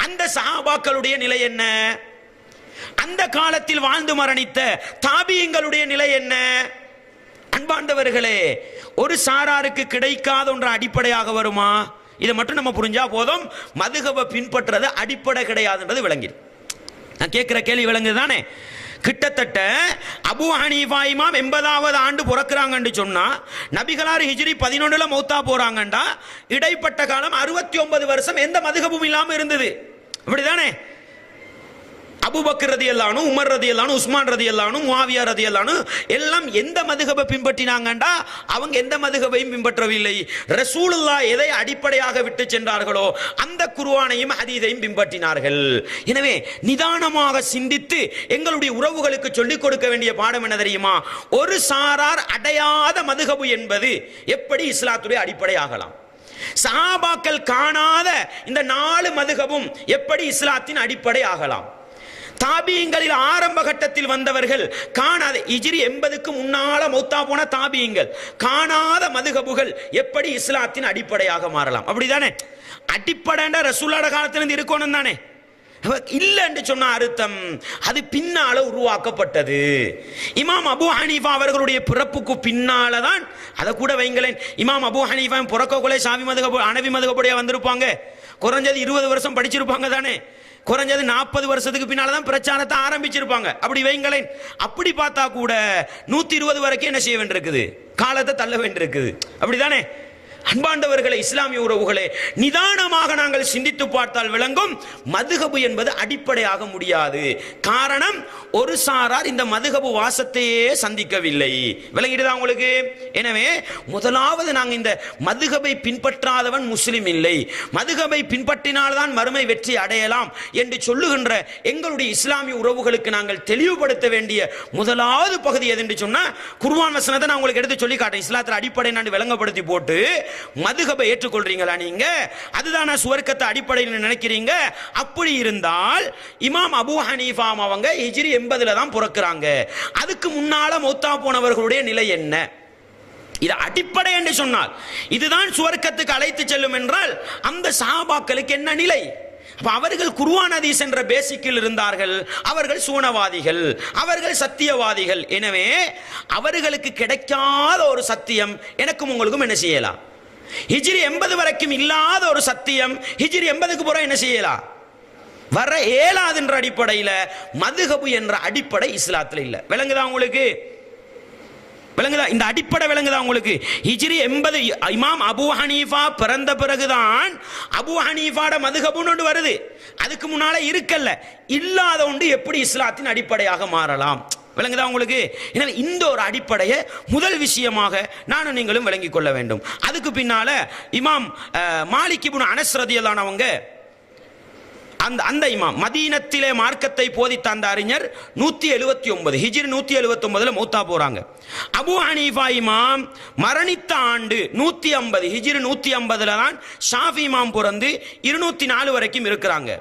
அந்த சஹாபாக்களுடைய நிலை என்ன? அந்த காலத்தில் வாழ்ந்து மரணித்த தாபியீங்களுடைய நிலை என்ன? அன்பாண்டவர்களே, ஒரு சாராருக்கு கிடைக்காத ஒன்று அடிப்படையாக வருமா? இதை மட்டும் நம்ம புரிஞ்சா போதும். மதுஹபை பின்பற்றது அடிப்படை கிடையாதுன்றது விளங்கிடும். நான் கேட்கிற கேள்வி விளங்குது தானே? கிட்டத்தட்ட அபு ஹனீஃபா இமாம் 80வது ஆண்டு பிறக்கிறாங்கன்னு சொன்னா, நபிகளார் ஹிஜ்ரி 11 மௌத்தா போறாங்கண்டா, இடைப்பட்ட காலம் 69 வருஷம் எந்த மதுஹபும் இல்லாம இருந்தது. அப்படிதானே? அபூபக்கர் ரலியல்லாஹு அன்ஹு, உமர் ரலியல்லாஹு அன்ஹு, உஸ்மான் ரலியல்லாஹு அன்ஹு, முஆவியா ரலியல்லாஹு அன்ஹு எல்லாம் எந்த மதுஹபை பின்பற்றினாங்கண்டா அவங்க எந்த மதுஹபையும் பின்பற்றவில்லை. ரசூலுல்லாஹ் எதை அடிப்படையாக விட்டு சென்றார்களோ அந்த குர்ஆனையும் ஹதீஸையும் பின்பற்றினார்கள். எனவே நிதானமாக சிந்தித்து எங்களுடைய உறவுகளுக்கு சொல்லிக் கொடுக்க வேண்டிய பாடம் என்ன தெரியுமா? ஒரு சாரார் அடையாத மதுஹபு என்பது எப்படி இஸ்லாத்துடைய அடிப்படையாகலாம்? சஹாபாக்கள் காணாத இந்த 4 மதுஹபும் எப்படி இஸ்லாத்தின் அடிப்படை ஆகலாம்? தாபியங்களில் ஆரம்ப கட்டத்தில் வந்தவர்கள் காணாத ஹிஜ்ரி 80க்கு முன்னால மௌத்தா போன தாபியங்கள் காணாத மதுஹபுகள் எப்படி இஸ்லாத்தின் அடிப்படையாக மாறலாம்? அப்படிதானே? அடிப்படைன்ற ரசூலுல்லாஹ் காலத்திலிருந்து இருக்கணும் தானே? இல்ல என்று சொன்ன அர்த்தம் அது பின்னால உருவாக்கப்பட்டது. இமாம் அபூ ஹனீஃபா அவர்களுடைய பிறப்புக்கு பின்னாலதான், அதை கூட வைங்களேன், இமாம் அபூ ஹனீஃபா பிறக்கக்குள்ளே ஷாஃபி மதுஹப் ஹனஃபி மதுஹபுடைய வந்திருப்பாங்க. குறைஞ்சது 20 வருஷம் படிச்சிருப்பாங்க தானே? குறைஞ்சது 40 வருஷத்துக்கு பின்னால்தான் பிரச்சாரத்தை ஆரம்பிச்சிருப்பாங்க. அப்படி வைங்களேன். அப்படி பார்த்தா கூட 120 வரைக்கும் என்ன செய்ய வேண்டியிருக்குது? காலத்தை தள்ள வேண்டியிருக்குது. அப்படிதானே? அன்பாண்டவர்களே, இஸ்லாமிய உறவுகளே, நிதானமாக நாங்கள் சிந்தித்து பார்த்தால் விளங்கும், மதுஹபு என்பது அடிப்படையாக முடியாது. காரணம், ஒரு சாரார் இந்த மதுஹபு வாசத்தையே சந்திக்கவில்லை. விளங்கிடுதா உங்களுக்கு? எனவே முதலாவது நாங்கள் இந்த மதுஹபை பின்பற்றாதவன் முஸ்லிம் இல்லை, மதுஹபை பின்பற்றினால்தான் மறுமை வெற்றி அடையலாம் என்று சொல்லுகின்ற எங்களுடைய இஸ்லாமிய உறவுகளுக்கு நாங்கள் தெளிவுபடுத்த வேண்டிய முதலாவது பகுதி எது என்று சொன்னா, குர்ஆன் வசனத்தை நான் உங்களுக்கு எடுத்து சொல்லி காட்டேன். இஸ்லாத்தில் அடிப்படை நான் விளங்கப்படுத்தி போட்டு மதுஹபை ஏற்றுக்கொள்றீங்களா நீங்க? அதுதான் சுவர்க்கத்தை அடிப்படையில் நினைக்கிறீங்க? அப்படி இருந்தால் இமாம் அபூ ஹனீஃபா அவங்க ஹிஜ்ரி 80ல தான் பிறக்கிறாங்க. அதுக்கு முன்னால மௌத்தா போனவர்களுடைய நிலை என்ன? இது அடிப்படை என்று சொன்னால் இதுதான் சுவர்க்கத்துக்கு அழைத்து செல்லும் என்றால் அந்த சஹாபாக்களுக்கு என்ன நிலை? அவர்கள் குர்ஆன் ஹதீஸ் என்ற பேசிக்கில் இருந்தார்கள். அவர்கள் சூனவாதிகள், அவர்கள் சத்தியவாதிகள். எனவே அவர்களுக்கு கிடைக்காத ஒரு சத்தியம் எனக்கும் உங்களுக்கும் என்ன செய்யலாம்? ஹிஜ்ரி 80 வரைக்கும் இல்லாத ஒரு சத்தியம் ஹிஜ்ரி 80க்கு பிறகு என்ன செய்யலாம்? வர இயலாது என்ற அடிப்படையில் மதுஹபு என்ற அடிப்படை இஸ்லாத்தில் இல்லை. விளங்குதா உங்களுக்கு? விளங்குதா? இந்த அடிப்படை விளங்குதா உங்களுக்கு? ஹிஜ்ரி 80 இமாம் அபூ ஹனீஃபா பிறந்த பிறகுதான் அபூ ஹனீஃபாட மதுஹபுன்னு ஒன்று வருது. அதுக்கு முன்னால இருக்கல்ல. இல்லாத ஒன்று எப்படி இஸ்லாத்தின் அடிப்படையாக மாறலாம்? விளங்குதா உங்களுக்கு? எனவே இந்த ஒரு அடிப்படையை முதல் விஷயமாக நானும் நீங்களும் விளங்கிக் கொள்ள வேண்டும். அதுக்கு பின்னால இமாம் மாலிக் இப்னு அனஸ் ரலியல்லாஹு அன்ஹு அவங்க அந்த இமாம் மதீனத்திலே மார்க்கத்தை போதித்த அந்த அறிஞர் 179 ஹிஜ்ரி 179ல மௌத்தா போறாங்க. அபூ ஹனீஃபா இமாம் மரணித்த ஆண்டு 150 ஹிஜ்ரி 150ல தான் ஷாஃபி இமாம் பிறந்து 204 வரைக்கும் இருக்கிறாங்க.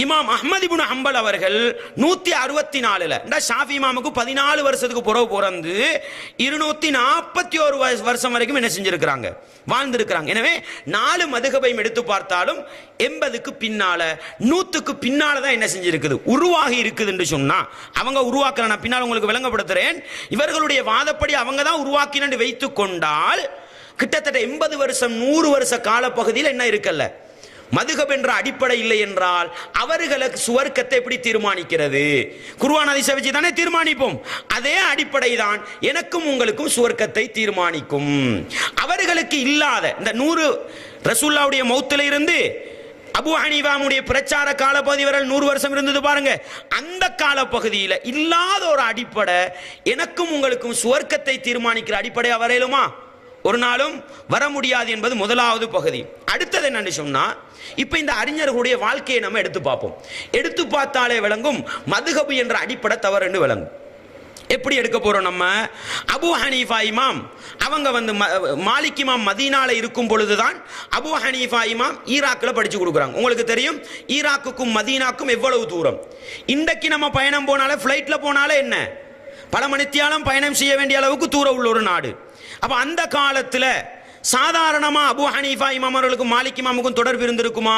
இமாம் அஹ்மத் இப்னு ஹம்பல் அவர்கள் 164ல ஷாஃபி இமாமுக்கு 14 வருஷத்துக்கு பிறகு பிறந்து 241 வருஷம் வரைக்கும் என்ன செஞ்சிருக்கிறாங்க? வாழ்ந்திருக்கிறாங்க. எனவே 4 மதுஹபையும் எடுத்து பார்த்தாலும் 80க்கு பின்னால 100க்கு பின்னால தான் என்ன செஞ்சிருக்குது? உருவாகி இருக்குது என்று சொன்னா அவங்க உருவாக்கல. நான் பின்னால் உங்களுக்கு விளங்கப்படுத்துறேன். இவர்களுடைய வாதப்படி அவங்க தான் உருவாக்கினு வைத்துக் கொண்டால் கிட்டத்தட்ட 80 வருஷம் 100 வருஷ கால பகுதியில் என்ன இருக்கல்ல? மதுஹப் என்ற அடிப்படை இல்லை என்றால் அவர்களுக்கு சுவர்க்கத்தை எப்படி தீர்மானிக்கிறது? குர்ஆன் ஹதீஸை வச்சு தானே தீர்மானிப்போம். அதே அடிப்படை தான் எனக்கும் உங்களுக்கும் சுவர்க்கத்தை தீர்மானிக்கும். அவர்களுக்கு இல்லாத இந்த 100 ரசூலுல்லாஹ்வுடைய மௌத்தில இருந்து அபூ ஹனீஃபாவுடைய பிரச்சார காலப்பகுதி வரை 100 வருஷம் இருந்தது பாருங்க. அந்த காலப்பகுதியில் இல்லாத ஒரு அடிப்படை எனக்கும் உங்களுக்கும் சுவர்க்கத்தை தீர்மானிக்கிற அடிப்படையா வரையிலுமா? ஒரு நாளும் வர முடியாது என்பது முதலாவது பகுதி. அடுத்தது என்னன்னு சொன்னா, இப்ப இந்த அறிஞர்களுடைய வாழ்க்கையை நம்ம எடுத்து பார்ப்போம். எடுத்து பார்த்தாலே விளங்கும் மதுஹப் என்ற அடிப்படை தவறு என்று விளங்கும். எப்படி எடுக்க போறோம் நம்ம? அபூ ஹனீஃபா இமாம் அவங்க மாலிக் இமாம் மதீனால இருக்கும் பொழுதுதான் அபூ ஹனீஃபா இமாம் ஈராக்கில் படிச்சு கொடுக்குறாங்க. உங்களுக்கு தெரியும் ஈராக்குக்கும் மதீனாக்கும் எவ்வளவு தூரம். இன்றைக்கு நம்ம பயணம் போனாலே ஃப்ளைட்ல போனாலே என்ன பல மணித்தியாலம் பயணம் செய்ய வேண்டிய அளவுக்கு தூரம் உள்ள ஒரு நாடு. அப்ப அந்த காலத்துல சாதாரணமா அபூ ஹனீஃபா இமாம் அவர்களுக்கும் மாலிக் இமாமுக்கும் தொடர்பு இருந்திருக்குமா?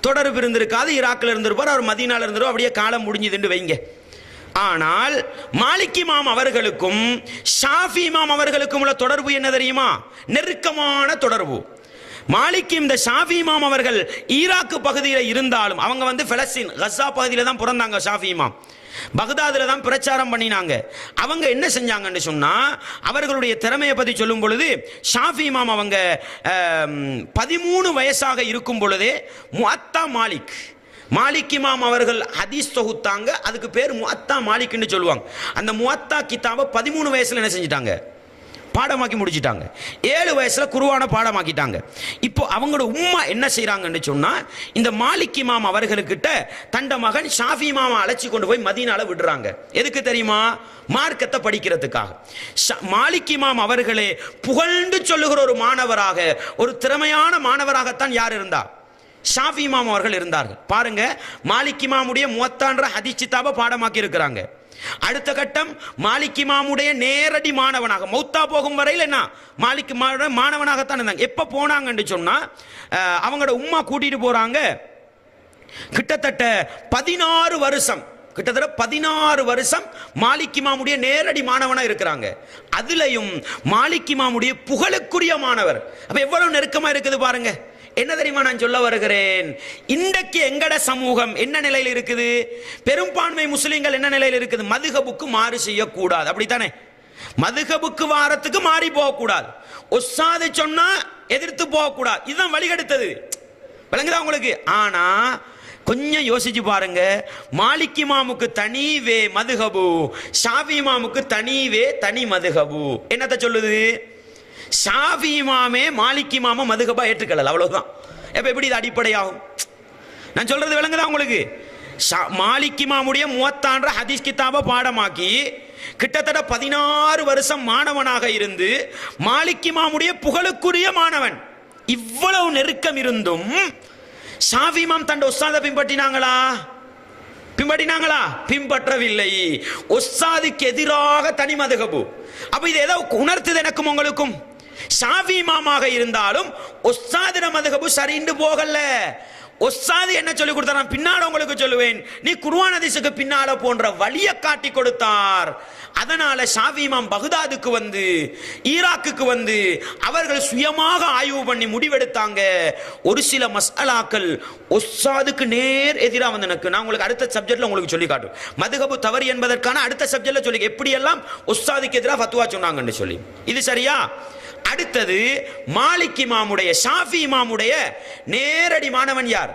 தொடர்பு இருந்திருக்காது. ஈராக்ல இருந்திருப்பார், அவர் மதீனால இருந்திருப்பார். அப்படியே காலம் முடிஞ்சதுன்னு வைங்க. ஆனால் மாலிக் இமாம் அவர்களுக்கும் ஷாஃபி இமாம் அவர்களுக்கும் உள்ள தொடர்பு என்ன தெரியுமா? நெருக்கமான தொடர்பு. மாலிக் இந்த ஷாஃபி இமாம் அவர்கள் ஈராக்கு பகுதியில் இருந்தாலும் அவங்க பலஸ்தீன் கஸா பகுதியில் தான் பிறந்தாங்க. ஷாஃபி இமாம் பக்தாதுல தான் பிரச்சாரம் பண்ணினாங்க. அவங்க என்ன செஞ்சாங்கன்னு சொன்னா, அவர்களுடைய திறமையை பத்தி சொல்லும் பொழுது ஷாஃபி இமாம் அவங்க 13 வயசாக இருக்கும் பொழுதே முஅத்தா மாலிக் இமாம் அவர்கள் ஹதீஸ் தொகுத்தாங்க. அதுக்கு பேர் முஅத்தா மாலிக்னு சொல்லுவாங்க. அந்த முஅத்தா கிதாபை 13 வயசுல என்ன செஞ்சிட்டாங்க, பாடமாக்கி முடிச்சிட்டாங்க. 7 வயசுல குர்ஆனை பாடமாக்கிட்டாங்க. இப்போ அவங்களோட உம்மா என்ன செய்யறாங்கன்னு சொன்னா, இந்த மாலிக் இமாம் அவர்களுக்கிட்ட தண்ட மகன் ஷாஃபி இமாமை அழைச்சி கொண்டு போய் மதீனால விடுறாங்க. எதுக்கு தெரியுமா? மார்க்கத்தை படிக்கிறதுக்காக. மாலிக் இமாம் அவர்களே புகழ்ந்து சொல்லுகிற ஒரு மாணவராக, ஒரு திறமையான மாணவராகத்தான் யார் இருந்தா? ஷாஃபி இமாம் அவர்கள் இருந்தார்கள். பாருங்க, மாலிக் இமாமுடைய முவத்தான்ற ஹதீஸ் கிதாபை பாடமாக்கி இருக்கிறாங்க. அடுத்த கட்டம் மாலிக் இமாமுடைய நேரடி மாணவனாக மௌத்தா போகும் வரையில் என்ன மாலிக் மாணவனாகத்தான் இருந்தாங்க. எப்ப போனாங்கன்னு சொன்னா, அவங்களோட உம்மா கூட்டிட்டு போறாங்க. கிட்டத்தட்ட 16 வருஷம், கிட்டத்தட்ட 16 வருஷம் மாலிக் இமாமுடைய நேரடி மாணவனா இருக்கிறாங்க. அதுலயும் மாலிக் இமாமுடைய புகழுக்குரிய மாணவர். அப்ப எவ்வளவு நெருக்கமா இருக்குது பாருங்க. என்ன தெரியுமா நான் சொல்ல வருகிறேன்? இன்றைக்கு எங்கட சமூகம் என்ன நிலையில் இருக்குது? பெரும்பான்மை முஸ்லிம்கள் என்ன நிலையில் இருக்குது? மதுஹபுக்கு மாறு செய்யக்கூடாது, அப்படித்தானே? மதுஹபுக்கு வாரத்துக்கு மாறி போகக்கூடாது, உஸ்தாது சொன்னா எதிர்த்து போகக்கூடாது. இதுதான் வழிகெடுத்தது. விளங்குதா உங்களுக்கு? ஆனா கொஞ்சம் யோசிச்சு பாருங்க, மாலிக் இமாமுக்கு தனி வே மதுஹபு, ஷாஃபி இமாமுக்கு தனி வே தனி மதுஹபு. என்னத்த சொல்லுது? ஷாஃபி இமாமே மாலிக் இமாம மதுஹபா ஏற்றுக்கல, அவ்வளவுதான். எப்ப எப்படி இது அடிப்படையாகும்? நான் சொல்றது விளங்குதா உங்களுக்கு? மாலிக் இமாமுடைய முவத்தான்ற ஹதீஸ் கிதாபை பாடமாக்கி கிட்டத்தட்ட 16 வருஷம் மாணவனாக இருந்து மாலிக் இமாமுடைய புகழுக்குரிய மாணவன். இவ்வளவு நெருக்கம் இருந்தும் ஷாஃபி இமாம் தன் உஸ்தாதை பின்பற்றினாங்களா? பின்பற்றவில்லை. உஸ்தாதுக்கு எதிராக தனி மதுஹபு. அப்ப இது ஏதோ உணர்த்துது எனக்கும் உங்களுக்கும். ஷாஃபி இமாமாக இருந்தாலும் உஸ்தாதிர மதுஹபு சரிந்து போகல. உஸ்தாது என்ன சொல்லி கொடுத்தார் பின்னால உங்களுக்கு சொல்லுவேன். நீ குர்ஆன் ஹதீஸுக்கு பின்னால போன்ற வழியை காட்டி கொடுத்தார். அதனால ஷாஃபி இமாம் பக்தாதுக்கு வந்து, ஈராக்குக்கு வந்து அவர்கள் சுயமாக ஆய்வு பண்ணி முடிவெடுத்தாங்க. ஒரு சில மஸ்அலாக்கள் உஸ்தாதுக்கு நேர் எதிராக வந்து எனக்கு நான் உங்களுக்கு அடுத்த சப்ஜெக்ட்ல உங்களுக்கு சொல்லி காட்டும். மதுஹபு தவறு என்பதற்கான அடுத்த சப்ஜெக்ட்ல சொல்லி எப்படி எல்லாம் உஸ்தாதுக்கு எதிராக ஃபத்வா சொன்னாங்கன்னு சொல்லி. இது சரியா? அடுத்தது மாலிக் இமாமுடைய, ஷாஃபி இமாமுடைய நேரடி மாணவன் யார்?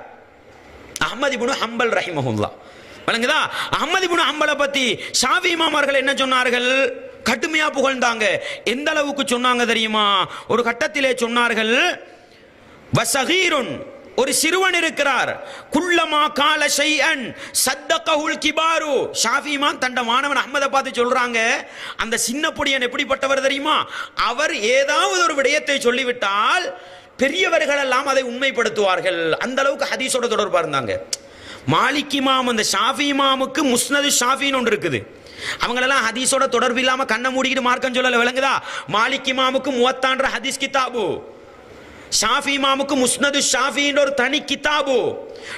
அஹ்மத் இப்னு ஹம்பல் ரஹிமஹுல்லாஹ். வழங்குதா? அஹ்மத் இப்னு ஹம்பலை பத்தி ஷாஃபி இமாம் அவர்கள் என்ன சொன்னார்கள்? கடுமையா புகழ்ந்தாங்க. எந்த அளவுக்கு சொன்னாங்க தெரியுமா? ஒரு கட்டத்திலே சொன்னார்கள், வஸகீருன், ஒரு சிறுவன் இருக்கிறார், குல்லமா கால ஷைஅன் சத்தகஹுல் கிபாரு. ஷாஃபி இமாம் தண்ட மாணவன் அஹ்மதை பார்த்து சொல்றாங்க, அந்த சின்ன பொடியன் எப்படிப்பட்டவர் தெரியுமா? அவர் ஏதாவது ஒரு விடயத்தை சொல்லிவிட்டால் பெரியவர்கள் எல்லாம் அதை உண்மைப்படுத்துவார்கள். அந்த அளவுக்கு ஹதீஸோட தொடர்பா இருந்தாங்க. மாலிக் இமாம் அந்த ஷாஃபி இமாமுக்கு முஸ்னது ஷாஃபின்னு ஒன்று இருக்குது. அவங்களெல்லாம் ஹதீஸோட தொடர்பு இல்லாம கண்ணை மூடிக்கிட்டு மார்க்கம் சொல்லல. விளங்குதா? மாலிக் இமாமுக்கு முவத்தான்ற ஹதீஸ் கிதாபு, ஷாஃபி இமாமுக்கு முஸ்னது ஷாஃபின்ற ஒரு தனி கிதாபு.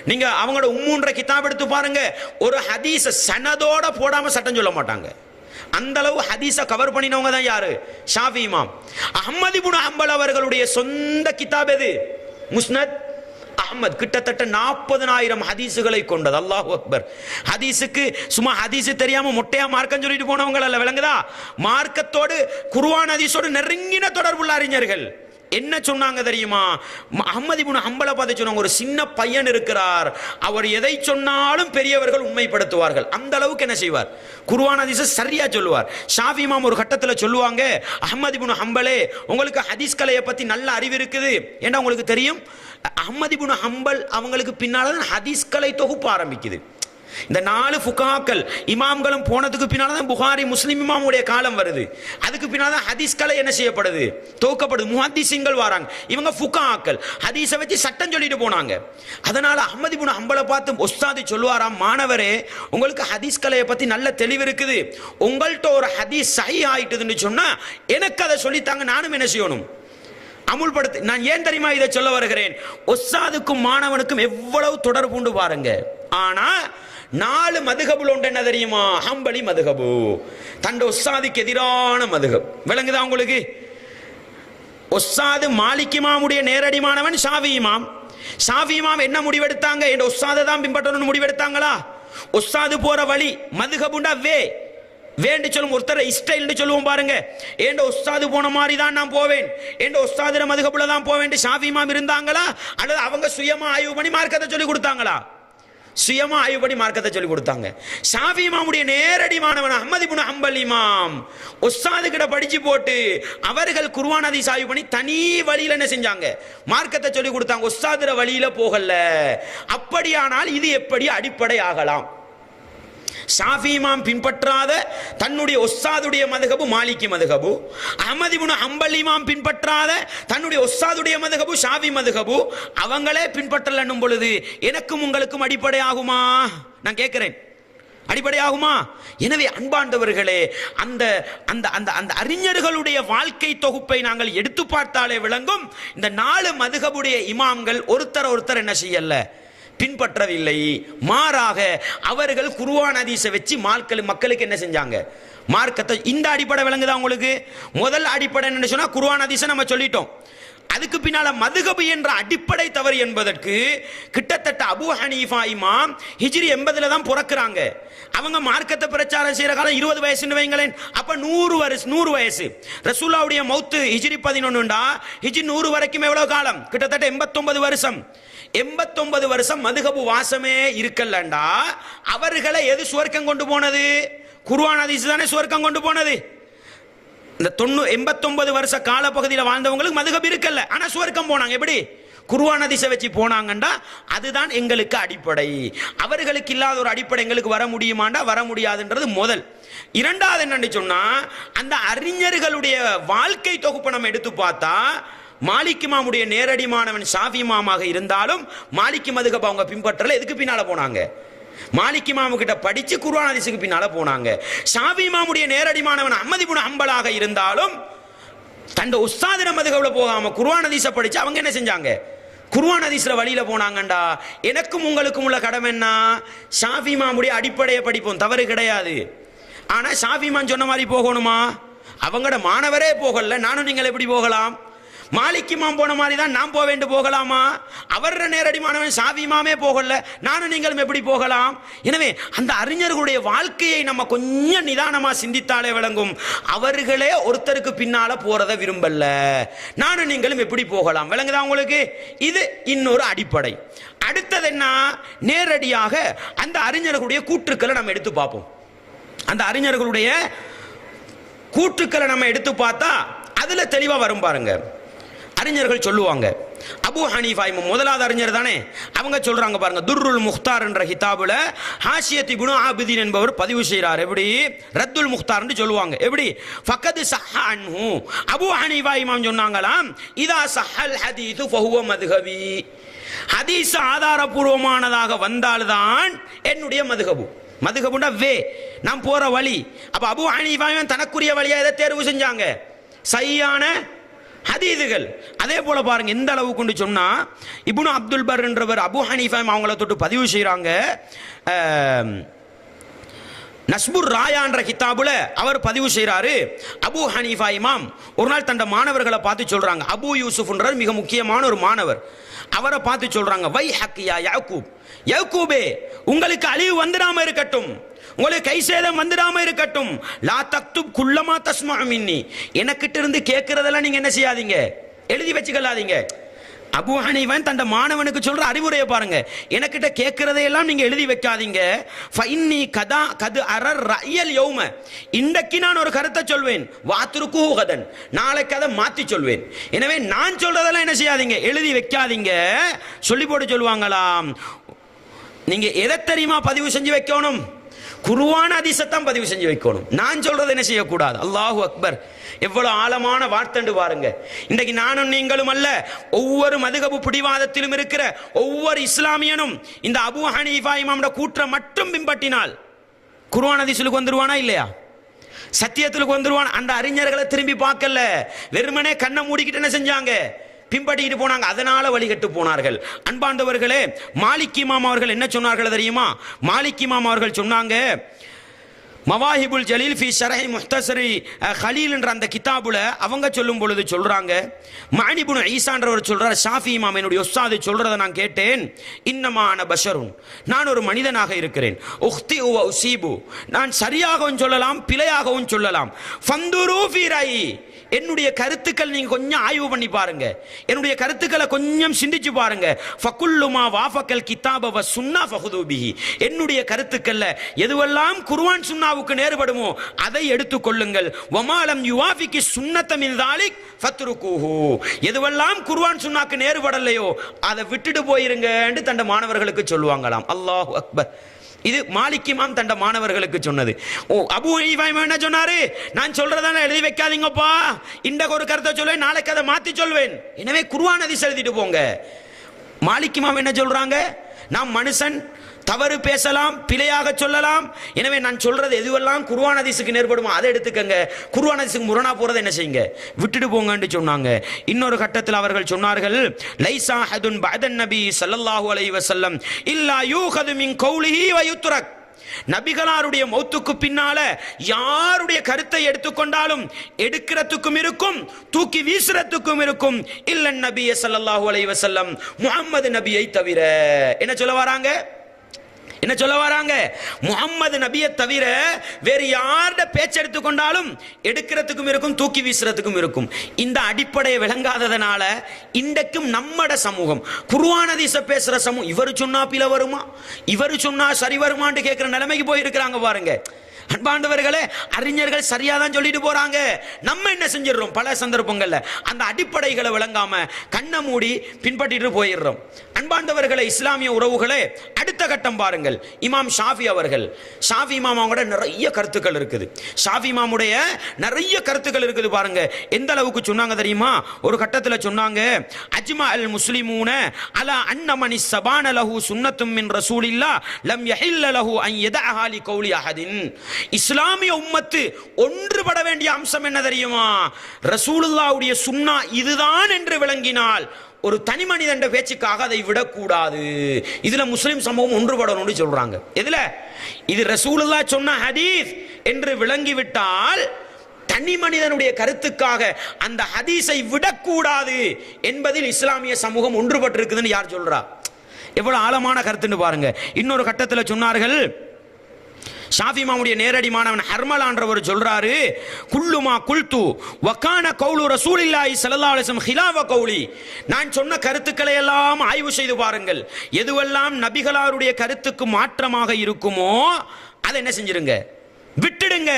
நீங்க அவங்களோட உம்முன்ற கிதாப் எடுத்து பாருங்க, ஒரு ஹதீஸ சனதோட போடாம சட்டம் சொல்ல மாட்டாங்க. அந்த அளவு ஹதீஸ கவர் பண்ணினவங்க தான் யாரு? ஷாஃபி இமாம். அஹ்மத் இப்னு ஹம்பல் அவர்களுடைய சொந்த கிதாப் எது? முஸ்னத் அஹ்மத். கிட்டத்தட்ட 40,000 ஹதீஸுகளை கொண்டது. அல்லாஹு அக்பர். ஹதீஸுக்கு சும்மா ஹதீஸ் தெரியாம மொட்டையா மார்க்கம் சொல்லிட்டு போனவங்க அல்ல. விளங்குதா? மார்க்கத்தோடு குர்ஆன் ஹதீஸோடு நெருங்கின தொடர்புள்ள அறிஞர்கள். என்ன சொன்னாங்க தெரியுமா? அஹ்மத் இப்னு ஹம்பலை பார்த்து சொன்னாங்க, ஒரு சின்ன பையன் இருக்கிறார், அவர் எதை சொன்னாலும் பெரியவர்கள் உண்மைப்படுத்துவார்கள். அந்த அளவுக்கு என்ன செய்வார்? குர்ஆன் ஹதீஸை சரியா சொல்லுவார். ஷாஃபி இமாம் ஒரு கட்டத்தில் சொல்லுவாங்க, அஹ்மத் இப்னு ஹம்பலே, உங்களுக்கு ஹதீஸ் கலையை பத்தி நல்ல அறிவு இருக்குது. ஏன்னா உங்களுக்கு தெரியும், அஹ்மத் இப்னு ஹம்பல் அவங்களுக்கு பின்னால தான் ஹதீஸ் கலை தொகுப்பு ஆரம்பிக்குது. இந்த 4 ஃபுகாக்கள் இமாம்களும் போனதுக்கு பின்னால தான் புகாரி முஸ்லிம் இமாமுடைய காலம் வருது. அதுக்கு பின்னால தான் ஹதீஸ் கலை என்ன செய்யப்படுது? தொகுக்கப்படுது. முஹத்திஸின்கள் வராங்க. இவங்க ஃபுகாக்கள் ஹதீஸை வச்சு சட்டம் சொல்லிட்டு போனாங்க. அதனால அஹ்மத் இப்னு ஹம்பலை பார்த்து உஸ்தாது சொல்லுவாராம், மாணவரே, உங்களுக்கு ஹதீஸ் கலையை பத்தி நல்ல தெளிவு இருக்குது, உங்கள்கிட்ட ஒரு ஹதீஸ் சஹீஹ் ஆயிட்டுதுன்னு சொன்னா எனக்கு அதை சொல்லித்தாங்க, நானும் என்ன செய்யணும்? அமுல்படுத்த. நான் ஏன் தெரியுமா இதை சொல்ல வருகிறேன்? உஸ்தாதுக்கும் மாணவனுக்கும் எவ்வளவு தொடர்பு உண்டு பாருங்க. ஆனா 4 மதுஹபுல் உண்டு. என்ன தெரியுமா? ஹம்பலி மதுஹபு, தண்ட உஸ்தாதுக்கு எதிரான மதுஹப். விளங்குதா உங்களுக்கு? உஸ்தாது மாலிக் இமாமுடைய நேரடி மாணவன் ஷாஃபி இமாம். ஷாஃபி இமாம் என்ன முடிவெடுத்தாங்க? என்ற உஸ்தாதை தான் பின்பற்றணும்னு முடிவெடுத்தாங்களா? உஸ்தாது போற வழி மதுஹபுண்டா வேண்டு சொல்லும். ஒருத்தர் இஸ்டைல் சொல்லுவோம் பாருங்க, ஏண்ட உஸ்தாது போன மாதிரி தான் நான் போவேன், ஏண்ட உஸ்தாது மதுஹபுல தான் போவேன். ஷாஃபி இமாம் இருந்தாங்களா? அல்லது அவங்க சுயமா ஆய்வு பண்ணி மார்க்கத்தை சொல்லி கொடுத்தாங்களா? சுயமா ஆய்வுபடி மார்க்கத்தை சொல்லி கொடுத்தாங்க. ஷாஃபி இமாமுடைய நேரடி மாணவன் அஹ்மது இப்னு ஹம்பல் இமாம் உஸ்தாது கிட்ட படிச்சு போட்டு அவர்கள் குர்ஆன் ஹதீஸ் ஆய்வு பண்ணி தனி வழியில என்ன செஞ்சாங்க, மார்க்கத்தை சொல்லி கொடுத்தாங்க. உஸ்தாதுர வழியில போகல. அப்படியானால் இது எப்படி அடிப்படை ஆகலாம்? ஷாஃபி இமாம் பின்பற்றாத தன்னுடைய உஸ்தாதுடைய மதுஹபு மாலிகி மதுஹபு, அஹ்மது இப்னு ஹம்பல் இமாம் பின்பற்றாத தன்னுடைய உஸ்தாதுடைய மதுஹபு ஷாஃபி மதுஹபு, அவங்களே பின்பற்றலன்னும் பொழுது எனக்கும் உங்களுக்கும் அடிப்படை ஆகுமா? நான் கேட்கிறேன், அடிப்படை ஆகுமா? எனவே அன்பாண்டவர்களே, அந்த அந்த அந்த அந்த அறிஞர்களுடைய வாழ்க்கை தொகுப்பை நாங்கள் எடுத்து பார்த்தாலே விளங்கும். இந்த 4 மதுஹபுடைய இமாம்கள் ஒருத்தர் என்ன செய்யல, பின்பற்றவில்லை. மாறாக அவர்கள் குர்ஆன் ஹதீஸை வச்சு மக்களுக்கு என்ன செஞ்சாங்க, மார்க்கத்தை. இந்த அடிப்படை விளங்குதா உங்களுக்கு? முதல் அடிப்படை என்ன சொன்னா குர்ஆன் ஹதீஸை நம்ம சொல்லிட்டோம். அதுக்கு பின்னால மதுஹப் என்ற அடிப்படை தவறு என்பதற்கு கிட்டத்தட்ட அபூ ஹனீஃபா இமாம் ஹிஜ்ரி 80ல தான் பிறக்குறாங்க. அவங்க மார்க்கத்தை பிரச்சாரம் செய்யற காலம் 20 வயசுன்னு வைங்களேன். அப்ப 100 வயசு. ரசூலுல்லாஹ்வுடைய மௌத்து ஹிஜ்ரி 11டா ஹிஜ்ரி 100 வரைக்கும் எவ்வளவு காலம்? கிட்டத்தட்ட 89 வருஷம். 89 வருஷம் மதுஹபு வாசமே இருக்கலண்டா அவர்களை எது சுவர்க்கம் கொண்டு போனது? குர்ஆன் ஹதீஸ் தானே சுவர்க்கம் கொண்டு போனது. இந்த 89 வருஷ கால பகுதியில் வாழ்ந்தவங்களுக்கு மதுஹப் இருக்கல்ல, ஆனா சுவர்க்கம் போனாங்க. எப்படி? குர்ஆன் ஹதீஸை வச்சு போனாங்கண்டா அதுதான் எங்களுக்கு அடிப்படை. அவர்களுக்கு இல்லாத ஒரு அடிப்படை எங்களுக்கு வர முடியுமாண்டா வர முடியாதுன்றது முதல். இரண்டாவது என்னன்னு சொன்னா, அந்த அறிஞர்களுடைய வாழ்க்கை தொகுப்பை நம்ம எடுத்து பார்த்தா மாலிக் இமாமுடைய நேரடி மாணவன் ஷாஃபி இமாமாக இருந்தாலும் மாலிக் மதுஹப் அவங்க பின்பற்றல. எதுக்கு பின்னால போனாங்க? மாலிக் இமாமு கிட்ட படிச்சு குர்ஆன் ஹதீஸுக்கு பின்னால போனாங்க. ஷாஃபி இமாமுடைய நேரடி மாணவன் அஹ்மது இப்னு ஹம்பலாக இருந்தாலும் தந்த உஸ்தாதிர மதுஹப்ல போகாம குர்ஆன் ஹதீஸை படிச்சு அவங்க என்ன செஞ்சாங்க, குர்ஆன் ஹதீஸ்ல வழியில போனாங்கண்டா. எனக்கும் உங்களுக்கும் உள்ள கடமை என்ன? ஷாஃபி இமாமுடைய அடிப்படையை படிப்போம், தவறு கிடையாது. ஆனா ஷாஃபி இமாம் சொன்ன மாதிரி போகணுமா? அவங்களோட மாணவரே போகல, நானும் நீங்கள் எப்படி போகலாம்? மாலிக் இமாம் போன மாதிரி தான் நாம் போக வேண்டும் போகலாமா? அவர் நேரடி மாணவன் ஷாஃபி இமாமே போகல, நானும் நீங்களும் எப்படி போகலாம்? எனவே அந்த அறிஞர்களுடைய வாழ்க்கையை நம்ம கொஞ்சம் நிதானமா சிந்தித்தாலே விளங்கும். அவர்களே ஒருத்தருக்கு பின்னால போறதை விரும்பல, நானும் நீங்களும் எப்படி போகலாம்? விளங்குதா உங்களுக்கு? இது இன்னொரு அடிப்படை. அடுத்தது என்ன? நேரடியாக அந்த அறிஞர்களுடைய கூற்றுக்களை நம்ம எடுத்து பார்ப்போம். அந்த அறிஞர்களுடைய கூற்றுக்களை நம்ம எடுத்து பார்த்தா அதுல தெளிவா வரும் பாருங்க. அறிஞர்கள் சொல்லுவாங்க, அபூ ஹனீஃபா இமாம் முதலாவது அறிஞர் தானே, அவங்க சொல்றாங்க பாருங்க. துர்ருல் முக்தார் என்ற கிதாபுல ஹாஷியத் இப்னு ஆபிதீன் என்பவர் பதிவு செய்கிறார். எப்படி? ரத்துல் முக்தார் என்று சொல்லுவாங்க. எப்படி? ஃபக்கத் ஸஹ அன்ஹு, அபூ ஹனீஃபா இமாம் சொன்னாங்களாம், இதா ஸஹல் ஹதீஸு ஃபஹுவ மதுஹபி, ஹதீஸ் ஆதாரபூர்வமானதாக வந்தால்தான் என்னுடைய மதுஹபு. மதுஹபுனா வே, நாம் போற வழி. அப்ப அபூ ஹனீஃபா தனக்குரிய வழியை எதை தேர்வு செஞ்சாங்க? சரியான ஹதீதுகள். அதே போல பாருங்க, எந்த அளவு கொண்டு சொன்னா இப்னு அப்துல் பர் என்றவர் அபூ ஹனீஃபா அவங்கள தொட்டு பதிவு செய்யறாங்க. நஸ்புர் ராயா என்ற கிதாபுல அவர் பதிவு செய்யறாரு, அபூ ஹனீஃபா இமாம் ஒரு நாள் தன் மாணவர்களை பார்த்து சொல்றாங்க. அபூ யூசுஃப்ன்ற மிக முக்கியமான ஒரு மாணவர், அவரை பார்த்து சொல்றாங்க, வை ஹக்கியா யாக்கூப், யாக்கூபே உங்களுக்கு அழிவு வந்துடாம இருக்கட்டும், உங்களுக்கு கை சேதம் வந்துடாம இருக்கட்டும். லா தக்துப் குல்லமா தஸ்மஉ மின்னி, எனக்கிட்ட இருந்து கேட்கறதெல்லாம் நீங்க என்ன செய்யாதீங்க, எழுதி வச்சுக்கலாதீங்க. அபூ ஹனீஃபா தன் மாணவனுக்கு சொல்ற அறிவுரையை பாருங்க, எனக்கிட்ட கேட்கறதையெல்லாம் நீங்க எழுதி வைக்காதீங்க. ஃபஇன்னி கதா கது அரர் ரயல் யௌம, இன்றைக்கு நான் ஒரு கருத்தை சொல்வேன், வாத்ருக்கு கதன், நாளைக்கு அதை மாத்தி சொல்வேன். எனவே நான் சொல்றதெல்லாம் என்ன செய்யாதீங்க, எழுதி வைக்காதீங்க. சொல்லி போட்டு சொல்லுவாங்களாம், நீங்க எதை தெரியுமா பதிவு செஞ்சு வைக்கணும்? குர்ஆன் ஹதீஸைத்தான் பதிவு செஞ்சு வைக்கணும். நான் சொல்றது என்ன செய்யக்கூடாது. அல்லாஹு அக்பர், எவ்வளவு ஆழமான வார்த்தை பாருங்க. இன்றைக்கு நானும் நீங்களும் அல்ல, ஒவ்வொரு மதுஹபு பிடிவாதத்திலும் இருக்கிற ஒவ்வொரு இஸ்லாமியனும் இந்த அபூ ஹனீஃபா இமாமோட கூற்றை மட்டும் பின்பற்றினால் குர்ஆன் ஹதீஸுக்கு வந்துருவானா இல்லையா? சத்தியத்துக்கு வந்துருவான். அந்த அறிஞர்களை திரும்பி பார்க்கல, வெறுமனே கண்ணை மூடிக்கிட்டு என்ன செஞ்சாங்க, பின்பற்றிட்டு போனாங்க. அதனால வழிகட்டு போனார்கள். அன்பாண்டவர்களே, மாலிக் இமாம் அவர்கள் என்ன சொன்னார்கள் தெரியுமா? மாலிக் இமாம் அவர்கள் சொன்னாங்க, மவாஹிபுல் ஜலீல் ஃபி ஷரஹ் முஹ்தஸரி கலீல் என்ற அந்த கிதாபுல அவங்க சொல்லும் பொழுது சொல்றாங்க, மஅனி இப்னு ஈசான்றவர் சொல்றார், ஷாஃபி இமாம் என்னுடைய உஸ்தாது சொல்றதை நான் கேட்டேன், இன்னமான பஷருன், நான் ஒரு மனிதனாக இருக்கிறேன், உக்தி வ உஸீபு, நான் சரியாகவும் சொல்லலாம் பிழையாகவும் சொல்லலாம், ஃபந்துரு ஃபீ ரயி, என்னுடைய கருத்துக்கள் நீங்க கொஞ்சம் ஆய்வு பண்ணி பாருங்க, என்னுடைய கருத்துக்களை கொஞ்சம் சிந்திச்சு பாருங்க. ஃபகுல்லுமா வாஃபகல் கிதாப வ சுன்னா ஃபஹுது பிஹி. என்னுடைய கருத்துக்கள்ல எதுவெல்லாம் குர்ஆன் சுன்னாவுக்கு நேர்படுமோ அதை எடுத்துக்கொள்ளுங்கள். வமாலம் யுவாஃபிகி சுன்னத மின் தாலிக் ஃபத்ருகூஹு. எதுவெல்லாம் குர்ஆன் சுன்னாக்கு நேர்படலையோ அதை விட்டுட்டு போயிருங்கன்னு தண்ட மாணவர்களுக்கு சொல்லுவாங்களாம். அல்லாஹு அக்பர். இது மாலிக் இமாம் தண்ட மாணவர்களுக்கு சொன்னது. அபூ ஹனீஃபா என்ன சொன்னாரு? நான் சொல்றதான எழுதி வைக்காதீங்கப்பா, இன்றைக்கு ஒரு கருத்தை சொல்வேன், நாளைக்கு அதை மாத்தி சொல்வேன், எனவே குர்ஆன் ஹதீஸ் எழுதிட்டு போங்க. மாலிக் இமாம் என்ன சொல்றாங்க? நாம் மனுஷன், தவறு பேசலாம், பிழையாக சொல்லலாம், எனவே நான் சொல்றது எதுவெல்லாம் குர்ஆன் ஹதீஸுக்கு நேர்படுமோ அதை எடுத்துக்கங்க, குர்ஆன் ஹதீஸுக்கு முரணா போறதை என்ன செய்யுங்க, விட்டுட்டு போங்கன்னு சொன்னாங்க. இன்னொரு கட்டத்தில் அவர்கள் சொன்னார்கள், லைஸா ஹதுன் பஅதன் நபி ஸல்லல்லாஹு அலைஹி வஸல்லம் இல்லா யூஹது மின் கௌலிஹி வ யுத்ரக். நபிகளாருடைய மௌத்துக்கு பின்னால யாருடைய கருத்தை எடுத்துக்கொண்டாலும் எடுக்கிறதுக்கும் இருக்கும், தூக்கி வீசுறதுக்கும் இருக்கும், இல்ல நபி ஸல்லல்லாஹு அலைஹி வஸல்லம், முஹம்மது நபியை தவிர. என்ன சொல்ல வராங்க? என்ன சொல்ல வராங்க? முஹம்மது நபியை தவிர வேறு யாருடைய பேச்சு எடுத்துக்கொண்டாலும் எடுக்கிறதுக்கும் இருக்கும், தூக்கி வீசுறதுக்கும் இருக்கும். இந்த அடிப்படையை விளங்காததனால இன்றைக்கும் நம்மட சமூகம் குர்ஆன் ஹதீஸ பேசுற சமூகம், இவர் சொன்னா பிழை வருமா, இவர் சொன்னா சரி வருமான்னு கேட்கிற நிலைமைக்கு போயிருக்கிறாங்க பாருங்க. அன்பாண்டவர்களே, அறிஞர்கள் சரியா தான் சொல்லிட்டு போறாங்க, நம்ம என்ன செஞ்சிடறோம்? பல சந்தர்ப்பங்கள்ல அந்த அடிப்படைகளை விளங்காம கண்ணை மூடி பின்பற்றிட்டு போயிடுறோம். அன்பாண்டவர்களே, இஸ்லாமிய உறவுகளே, அடுத்த கட்டம் பாருங்கள். இமாம் ஷாஃபி அவர்கள், ஷாஃபி இமாம் அவங்களோட நிறைய கருத்துக்கள் இருக்குது, ஷாஃபி இமாமுடைய நிறைய கருத்துக்கள் இருக்குது பாருங்க. எந்த அளவுக்கு சொன்னாங்க தெரியுமா? ஒரு கட்டத்தில் சொன்னாங்க, அஜ்மா அல் முஸ்லிமூன அலா அன்ன மனி ஸபான லஹு சுன்னத்தும் மின் ரசூலில்லா லம் யஹில்ல லஹு அன் யதஅஹா லி கௌலி அஹதின். இஸ்லாமிய உம்மத்து ஒன்றுபட வேண்டிய அம்சம் என்ன தெரியுமா? ரசூலுல்லாஹ்வுடைய சுன்னா இதுதான் என்று விளங்கினால் ஒரு தனி மனிதன் பேச்சுக்காக அதை விடக்கூடாது. இதுல முஸ்லிம் சமூகம் ஒன்றுபடணும்னு சொல்றாங்க. எதுல? இது ரசூலுல்லாஹ் சொன்ன ஹதீஸ் என்று விளங்கிவிட்டால் தனி மனிதனுடைய கருத்துக்காக அந்த ஹதீஸை விடக்கூடாது என்பதில் இஸ்லாமிய சமூகம் ஒன்றுபட்டு இருக்குதுன்னு யார் சொல்றா? எவ்வளவு ஆழமான கருத்துன்னு பாருங்க. இன்னொரு கட்டத்தில் சொன்னார்கள், ஷாஃபி இமாமுடைய நேரடி மாணவன் ஹர்மலான்றவர் சொல்றாரு, குல்லுமா குல்து வகான கௌலு ரசூலில்லாஹி ஸல்லல்லாஹு அலைஹி வஸல்லம் ஹிலாஃப கௌலி. நான் சொன்ன கருத்துக்களை எல்லாம் ஆய்வு செய்து பாருங்கள், எதுவெல்லாம் நபிகளாருடைய கருத்துக்கு மாற்றமாக இருக்குமோ அதை என்ன செஞ்சிருங்க, விட்டுடுங்க.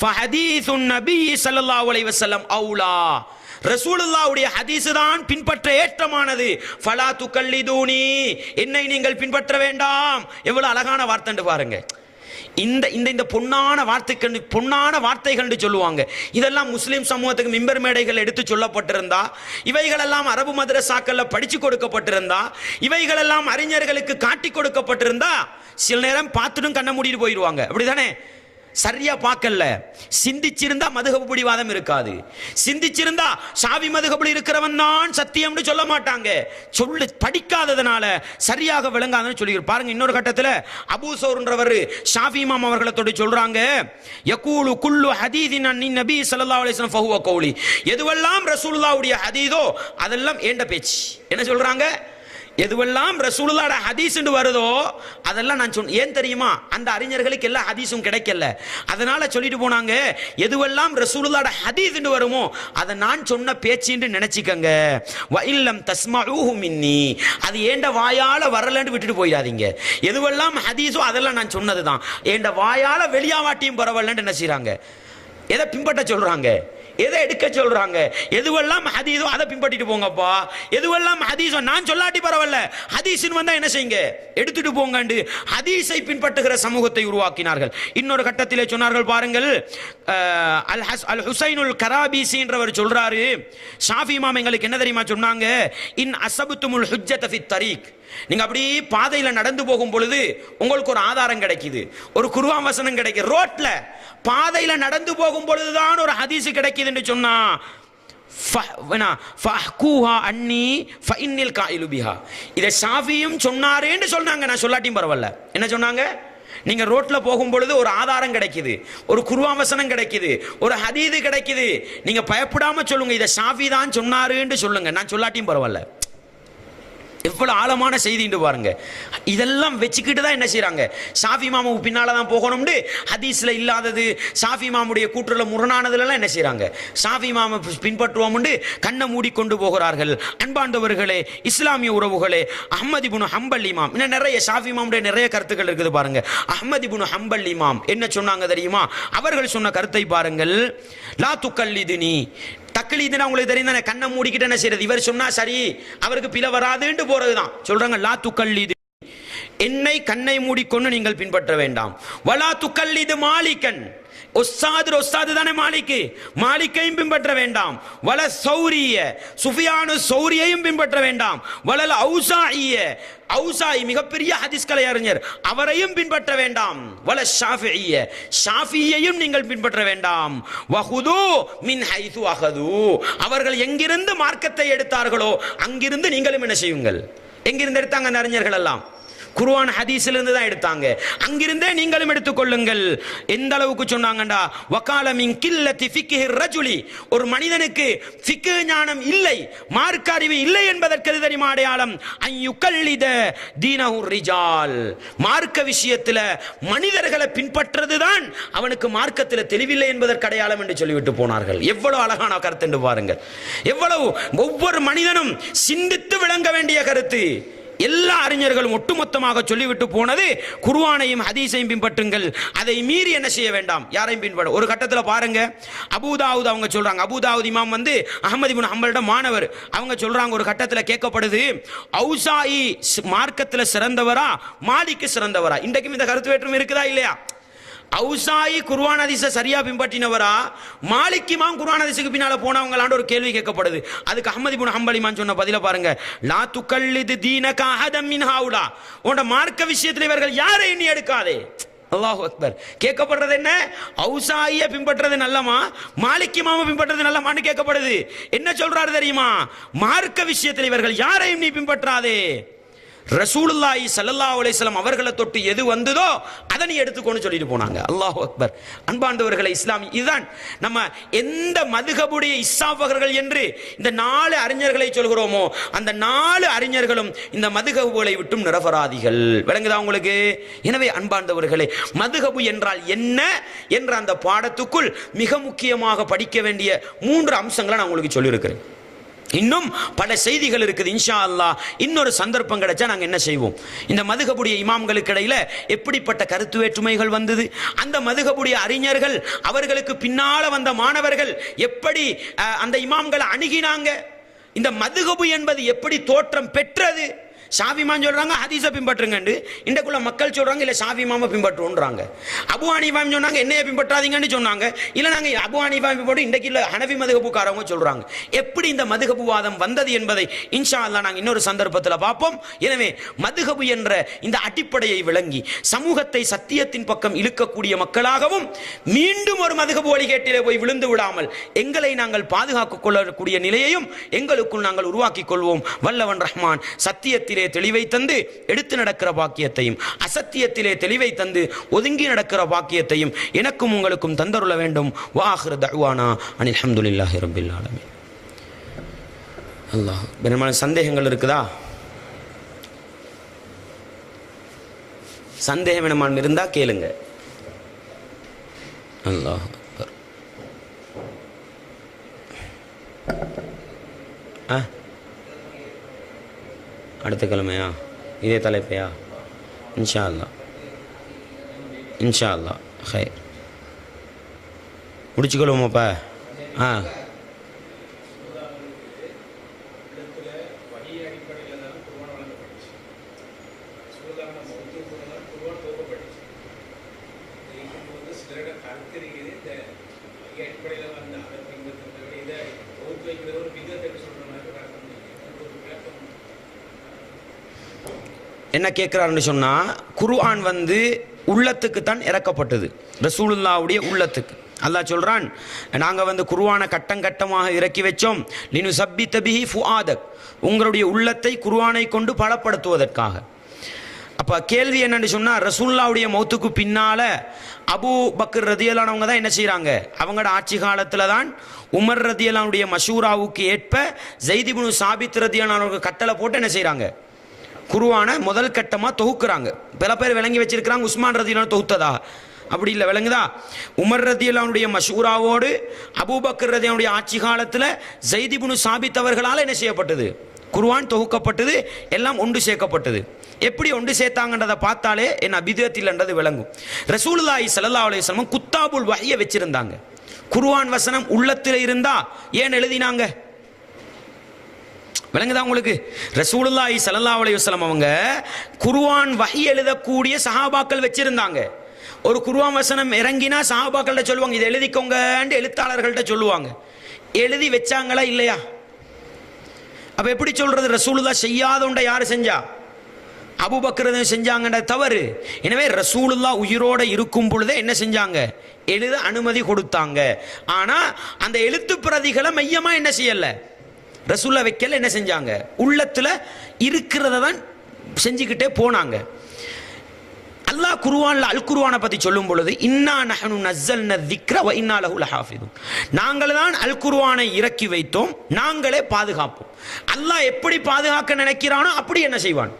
ஃபஹதீசுன் நபி ஸல்லல்லாஹு அலைஹி வஸல்லம் அவுலா. ரசூலுல்லாஹ்வுடைய ஹதீஸ் தான் பின்பற்ற ஏற்றமானது. ஃபலா துகல்லிதூனி, என்னை நீங்கள் பின்பற்ற வேண்டாம். எவ்வளவு அழகான வார்த்தை பாருங்க. இந்த இந்த பொன்னான வார்த்தைகள், பொன்னான வார்த்தைகள் சொல்லுவாங்க. இதெல்லாம் முஸ்லிம் சமூகத்துக்கு மிம்பர் மேடைகள் எடுத்து சொல்லப்பட்டிருந்தா, இவைகளெல்லாம் அரபு மதரசாக்கள்ல படிச்சு கொடுக்கப்பட்டிருந்தா, இவைகளெல்லாம் அறிஞர்களுக்கு காட்டி கொடுக்கப்பட்டிருந்தா சில நேரம் பார்த்துட்டும் கண்ண மூடிட்டு போயிடுவாங்க. அப்படிதானே? சரியா பார்க்கல. சிந்திச்சிருந்தா மதுஹப் பிடிவாதம் இருக்காது. சிந்திச்சிருந்தா ஷாஃபி மதுஹப்ல இருக்கிறவன் தான் சத்தியம்னு சொல்ல மாட்டாங்க. சொல்லு படிக்காததனால சரியாக விளங்காதன்னு சொல்லி பாருங்க. இன்னொரு கட்டத்தில் அபூ சௌர்ன்றவர் ஷாஃபி இமாம் அவர்களை தொட்டு சொல்றாங்க, யகூலு குல்லு ஹதீஸின் அன் நபி ஸல்லல்லாஹு அலைஹி வஸல்லம் ஃபஹுவ கௌலி. எதுவெல்லாம் ரசூலுல்லாஹ்வுடைய ஹதீஸோ அதெல்லாம் ஏண்ட பேச்சு. என்ன சொல்றாங்க? எதுவெல்லாம் ரசூலுல்லாஹ்வுடைய ஹதீஸ் வருதோ அதெல்லாம் நான் சொன்ன. ஏன் தெரியுமா? அந்த அறிஞர்களுக்கு எல்லா ஹதீஸும் கிடைக்கல, அதனால சொல்லிட்டு போனாங்க, எதுவெல்லாம் ரசூலுல்லாஹ்வுடைய ஹதீஸ் வருமோ அதை நான் சொன்ன பேச்சுன்னு நினைச்சுக்கங்க. வ இல்லம் தஸ்மஊஹு மின்னி, அது ஏண்ட வாயால வரலன்னு விட்டுட்டு போயிடாதீங்க. எதுவெல்லாம் ஹதீஸோ அதெல்லாம் நான் சொன்னதுதான், ஏண்ட வாயால வெளியாவாட்டியும் பரவாயில்லன்னு என்ன செய்றாங்க, எதை பின்பற்ற சொல்றாங்க, எதை எடுக்க சொல்றாங்க. எதுவெல்லாம் ஹதீஸோ அதை பின்பற்றிட்டு போங்கப்பா. எதுவெல்லாம் ஹதீஸோ நான் சொல்லாட்டி பரவாயில்ல, ஹதீஸ்னு வந்தா என்ன செய்யுங்க, எடுத்துட்டு போங்கண்டு ஹதீஸை பின்பற்றுகிற சமூகத்தை உருவாக்கினார்கள். இன்னொரு கட்டத்திலே சொன்னார்கள் பாருங்கள், அல் ஹுசைனுல் கராபிசி என்றவர் சொல்றாரு, ஷாஃபி இமாம் எங்களுக்கு என்ன தெரியுமா சொன்னாங்க, இன் அஸபத்துமுல் ஹுஜ்ஜத ஃபித் தரீக். நீங்க அப்படி பாதையில நடந்து போகும் பொழுது உங்களுக்கு ஒரு ஆதாரம் கிடைக்குது, ஒரு குர்ஆன் வசனம் கிடைக்குது. ரோட்ல பாதையில நடந்து போகும் பொழுதுதான் ஒரு ஹதீஸ் கிடைக்குதுன்னு சொன்னா இதை ஷாஃபியும் சொன்னாரேன்னு சொன்னாங்க. நான் சொல்லாட்டியும் பரவாயில்ல. என்ன சொன்னாங்க? நீங்க ரோட்ல போகும் பொழுது ஒரு ஆதாரம் கிடைக்குது, ஒரு குர்ஆன் வசனம் கிடைக்குது, ஒரு ஹதீஸ் கிடைக்குது, நீங்க பயப்படாம சொல்லுங்க, இதை ஷாஃபி தான் சொன்னாருன்னு சொல்லுங்க, நான் சொல்லாட்டியும் பரவாயில்ல. எவ்வளவு ஆழமான செய்தின்னு பாருங்க. இதெல்லாம் வச்சுக்கிட்டு தான் என்ன செய்யறாங்க, ஷாஃபி இமாமுக்கு பின்னால தான் போகணும்னு ஹதீஸ்ல இல்லாதது, ஷாஃபி இமாமுடைய கூற்றுல முரணானதுலாம் என்ன செய்யறாங்க, ஷாஃபி இமாமை பின்பற்றுவோம்னு கண்ணை மூடிக்கொண்டு போகிறார்கள். அன்பாண்டவர்களே, இஸ்லாமிய உறவுகளே, அஹ்மத் இப்னு ஹம்பல் இமாம், இன்னும் நிறைய ஷாஃபி இமாமுடைய நிறைய கருத்துக்கள் இருக்குது பாருங்க. அஹ்மத் இப்னு ஹம்பல் இமாம் என்ன சொன்னாங்க தெரியுமா? அவர்கள் சொன்ன கருத்தை பாருங்கள். லா துக்கல்லிதுனி, தக்லீதுனா உங்களுக்கு தெரியும் தானே, கண்ணை மூடிக்கிட்டு என்ன செய்யறது, இவர் சொன்னா சரி அவருக்கு பிழை வராதுன்னு போறதுதான். சொல்றாங்க லா துக்கல்லிது, என்னை கண்ணை மூடிக்கொண்டு நீங்கள் பின்பற்ற வேண்டாம். வலா துக்கல்லிது மாலிகன், ஒஸ்தாது தானே மாலிக்கு, மாலிக்கையும் பின்பற்ற வேண்டாம். வல சௌரிய, சுஃபியானு சௌரியையும் பின்பற்ற வேண்டாம். வலல் ஔசாஇய, ஔசாஇ மிகப்பெரிய ஹதீஸ் கலை அறிஞர், அவரையும் பின்பற்ற வேண்டாம். வல ஷாஃபிஇய, ஷாஃபியையும் நீங்கள் பின்பற்ற வேண்டாம். வஹுது மின் ஹைது அஹது, அவர்கள் எங்கிருந்து மார்க்கத்தை எடுத்தார்களோ அங்கிருந்து நீங்களும் என்ன செய்யுங்கள். எங்கிருந்து எடுத்தாங்க அந்த அறிஞர்கள் எல்லாம்? குர்ஆன் ஹதீஸ்ல இருந்து தான் எடுத்தாங்க. அங்கிருந்தே நீங்களும் எடுத்துக்கொள்ளுங்கள். எந்த அளவுக்கு சொன்னாங்கடா, வகால மின் கில்லதி ஃபிக்ஹி ரஜுலி, ஒரு மனிதனுக்கு ஃபிக்ஹ் ஞானம் இல்லை, மார்க்க அறிவு இல்லை என்பதற்கு எது தெரியுமா அடையாளம்? அய்யுகல்லித தீனஹு ரிஜால், மார்க்க விஷயத்துல மனிதர்களை பின்பற்றதுதான் அவனுக்கு மார்க்கத்தில் தெளிவில்லை என்பதற்கு அடையாளம் என்று சொல்லிவிட்டு போனார்கள். எவ்வளவு அழகான கருத்து என்று பாருங்கள். எவ்வளவு ஒவ்வொரு மனிதனும் சிந்தித்து விளங்க வேண்டிய கருத்து. எல்லா அறிஞர்களும் ஒட்டுமொத்தமாக சொல்லிவிட்டு போனது, குர்ஆனையும் ஹதீஸையும் பின்பற்றுங்கள், அதை மீறி என்ன செய்ய வேண்டாம், யாரையும் பின்பற்ற. ஒரு கட்டத்தில் பாருங்க, அபூதாவுத் அவங்க சொல்றாங்க, அபூதாவுத் இமாம் வந்து அஹ்மத் இப்னு ஹம்பலோட மாணவர், அவங்க சொல்றாங்க, ஒரு கட்டத்தில் கேட்கப்படுது, ஔசாஇ மார்க்கத்தில் சிறந்தவரா மாலிக்கு சிறந்தவரா? இன்றைக்கும் இந்த கருத்து வேற்றுமை இருக்குதா இல்லையா? ஔசாஇ குர்ஆன் ஹதீஸை சரியா பின்பற்றினவரா, மாலிக் இமாம் குர்ஆன் ஹதீஸுக்கு பின்னால போனவங்களாண்ட ஒரு கேள்வி கேட்கப்படுது. அதுக்கு அஹ்மத் இப்னு ஹம்பல் இமாம் சொன்ன பதில பாருங்க, லா துகல்லிது தீனக அஹதம் மின் ஹவுலா, உன்ட மார்க்க விஷயத்தில் இவர்கள் யாரை எண்ணி எடுக்காதே. அல்லாஹு அக்பர். கேட்கப்படுறது என்ன? ஔசாஇய பின்பற்றது நல்லமா, மாலிக் இமாமை பின்பற்றது நல்லமான்னு கேட்கப்படுது. என்ன சொல்றாரு தெரியுமா? மார்க்க விஷயத்தில் இவர்கள் யாரையும் நீ பின்பற்றாதே, ரசூலுல்லாஹி ஸல்லல்லாஹு அலைஹி வஸல்லம் அவர்களை தொட்டு எது வந்ததோ அதை நீ எடுத்துக்கொண்டு சொல்லிட்டு போனாங்க. அல்லாஹு அக்பர். அன்பாண்டவர்களை, இஸ்லாமி இதுதான். நம்ம எந்த மதுஹபுடைய இஸ்ஸாஃபகர்கள் என்று இந்த 4 அறிஞர்களை சொல்கிறோமோ, அந்த 4 அறிஞர்களும் இந்த மதுஹபுகளை விட்டும் நிரபராதிகள். விளங்குதா உங்களுக்கு? எனவே அன்பாண்டவர்களே, மதுஹபு என்றால் என்ன என்ற அந்த பாடத்துக்குள் மிக முக்கியமாக படிக்க வேண்டிய 3 அம்சங்களை நான் உங்களுக்கு சொல்லியிருக்கிறேன். இன்னும் பல செய்திகள் இருக்குது. இன்ஷா அல்லாஹ் இன்னொரு சந்தர்ப்பம் கிடைச்சா நாங்கள் என்ன செய்வோம், இந்த மதுஹபுடைய இமாம்களுக்கு இடையில எப்படிப்பட்ட கருத்து வேற்றுமைகள் வந்தது, அந்த மதுஹபுடைய அறிஞர்கள் அவர்களுக்கு பின்னால வந்த மாணவர்கள் எப்படி அந்த இமாம்களை அணுகினாங்க, இந்த மதுஹபு என்பது எப்படி தோற்றம் பெற்றது. ஷாஃபி இமாம் சொல்றாங்க ஹதீஸை பின்பற்றுங்க, இன்றைக்குள்ள மக்கள் சொல்றாங்க இல்ல ஷாஃபி இமாமை பின்பற்றுவோன்றாங்க. அபூ ஹனீஃபா சொன்னாங்க என்னைய பின்பற்றாதீங்கன்னு சொன்னாங்க, இல்ல நாங்க அபூ ஹனீஃபா பின்பற்று. இன்றைக்கு இல்ல ஹனஃபி மதுஹபுக்காரவங்க சொல்றாங்க. எப்படி இந்த மதுஹபுவாதம் வந்தது என்பதை இன்ஷா அல்லாஹ் நாங்கள் இன்னொரு சந்தர்ப்பத்தில் பார்ப்போம். எனவே மதுஹபு என்ற இந்த அடிப்படையை விளங்கி சமூகத்தை சத்தியத்தின் பக்கம் இழுக்கக்கூடிய மக்களாகவும், மீண்டும் ஒரு மதுஹபு வழிகேட்டிலே போய் விழுந்து விடாமல் எங்களை நாங்கள் பாதுகாத்துக் கொள்ளக்கூடிய நிலையையும் எங்களுக்குள் நாங்கள் உருவாக்கிக் கொள்வோம். வல்லவன் ரஹ்மான் சத்தியத்திலே தெளிவை தந்து எடுத்து நடக்கிற பாக்கியத்தையும், அசத்தியத்திலே தெளிவை தந்து ஒதுங்கி நடக்கிற பாக்கியத்தையும் எனக்கும் உங்களுக்கும் தந்தருள வேண்டும். வாஹிரு தஅவானா அனில் ஹம்துலில்லாஹி ரப்பில் ஆலமீன். அல்லாஹ். பெருமான சந்தேகங்கள் இருக்குதா? சந்தேகம் என்னமான இருந்தா கேளுங்க. அல்லாஹ் அக்பர். அடுத்த கிழமையா இதே தலைப்பையா? இன்ஷா அல்லாஹ், இன்ஷா அல்லாஹ். ஹைர். முடிச்சுக்கொள்வோமாப்பா? என்ன கேட்கிறாருன்னு சொன்னா, குர்ஆன் வந்து உள்ளத்துக்கு தான் இறக்கப்பட்டது, ரசூலுல்லாஹ்வுடைய உள்ளத்துக்கு. அல்லாஹ் சொல்றான், நாங்க வந்து குர்ஆனை கட்டம் கட்டமாக இறக்கி வச்சோம், லினுஸப்பித பிஹி ஃபுஆதக், உங்களுடைய உள்ளத்தை குர்ஆனை கொண்டு பலப்படுத்துவதற்காக. அப்ப கேள்வி என்னன்னு சொன்னா, ரசூலுல்லாஹ்வுடைய மௌத்துக்கு பின்னால அபூ பக்கர் ரதியல்லாஹு அன்ஹு தான் என்ன செய்றாங்க, அவங்களோட ஆட்சி காலத்துல தான் உமர் ரதியல்லாஹு அன்ஹுடைய மஷூராவுக்கு ஏற்ப ஸைத் இப்னு சாபித் ரதியல்லாஹு அன்ஹு கட்டளை போட்டு என்ன செய்றாங்க, குர்ஆனை முதல் கட்டமாக தொகுக்கிறாங்க. பல பேர் விளங்கி வச்சிருக்கிறாங்க உஸ்மான் ரதியல்லாஹு தொகுத்ததா, அப்படி இல்லை. விளங்குதா? உமர் ரதியல்லாஹுடைய மஷூராவோடு அபூபக்கர் ரதியல்லாஹுடைய ஆட்சி காலத்தில் ஸைத் இப்னு சாபித் அவர்களால் என்ன செய்யப்பட்டது? குர்ஆன் தொகுக்கப்பட்டது, எல்லாம் ஒன்று சேர்க்கப்பட்டது. எப்படி ஒன்று சேர்த்தாங்கன்றதை பார்த்தாலே என்ன பித்அத் இல்லைன்றது விளங்கும். ரசூலுல்லாஹி ஸல்லல்லாஹு அலைஹி வஸல்லம் குத்தாபுல் வஹ்ய வச்சிருந்தாங்க. குர்ஆன் வசனம் உள்ளத்தில் இருந்தா ஏன் எழுதினாங்க? விளங்குதா உங்களுக்கு? ரசூலுல்லாஹி ஸல்லல்லாஹு அலைஹி வஸல்லம் அவங்க குர்ஆன் வஹி எழுதக்கூடிய சஹாபாக்கள் வச்சிருந்தாங்க. ஒரு குர்ஆன் வசனம் இறங்கினா சஹாபாக்கள்கிட்ட சொல்லுவாங்க, இதை எழுதிக்கோங்கன்னு எழுத்தாளர்கள்ட்ட சொல்லுவாங்க. எழுதி வச்சாங்களா இல்லையா? அப்ப எப்படி சொல்றது? ரசூலுல்லாஹ் செய்யாத ஒன்றை யாரு செஞ்சா? அபூபக்கர் செஞ்சாங்கன்ற தவறு. எனவே ரசூலுல்லாஹ் உயிரோட இருக்கும் பொழுதே என்ன செஞ்சாங்க? எழுத அனுமதி கொடுத்தாங்க. ஆனா அந்த எழுத்து பிரதிகளை மையமா என்ன செய்யல? ரசூலுல்லாஹ் வைக்கல. என்ன செஞ்சாங்க? உள்ளத்துல இருக்கிறத தான் செஞ்சுக்கிட்டே போனாங்க. அல்லாஹ் குர்ஆன்ல அல் குர்ஆனை பத்தி சொல்லும் பொழுது இன்னா நஹ்னு நஸ்ஸல்னா ذிக்ர வ இன்னா லஹு லஹாஃபிதுன், நாங்கள் தான் அல் குர்ஆனை இறக்கி வைத்தோம், நாங்களே பாதுகாப்போம். அல்லாஹ் எப்படி பாதுகாக்க நினைக்கிறானோ அப்படி என்ன செய்வான்.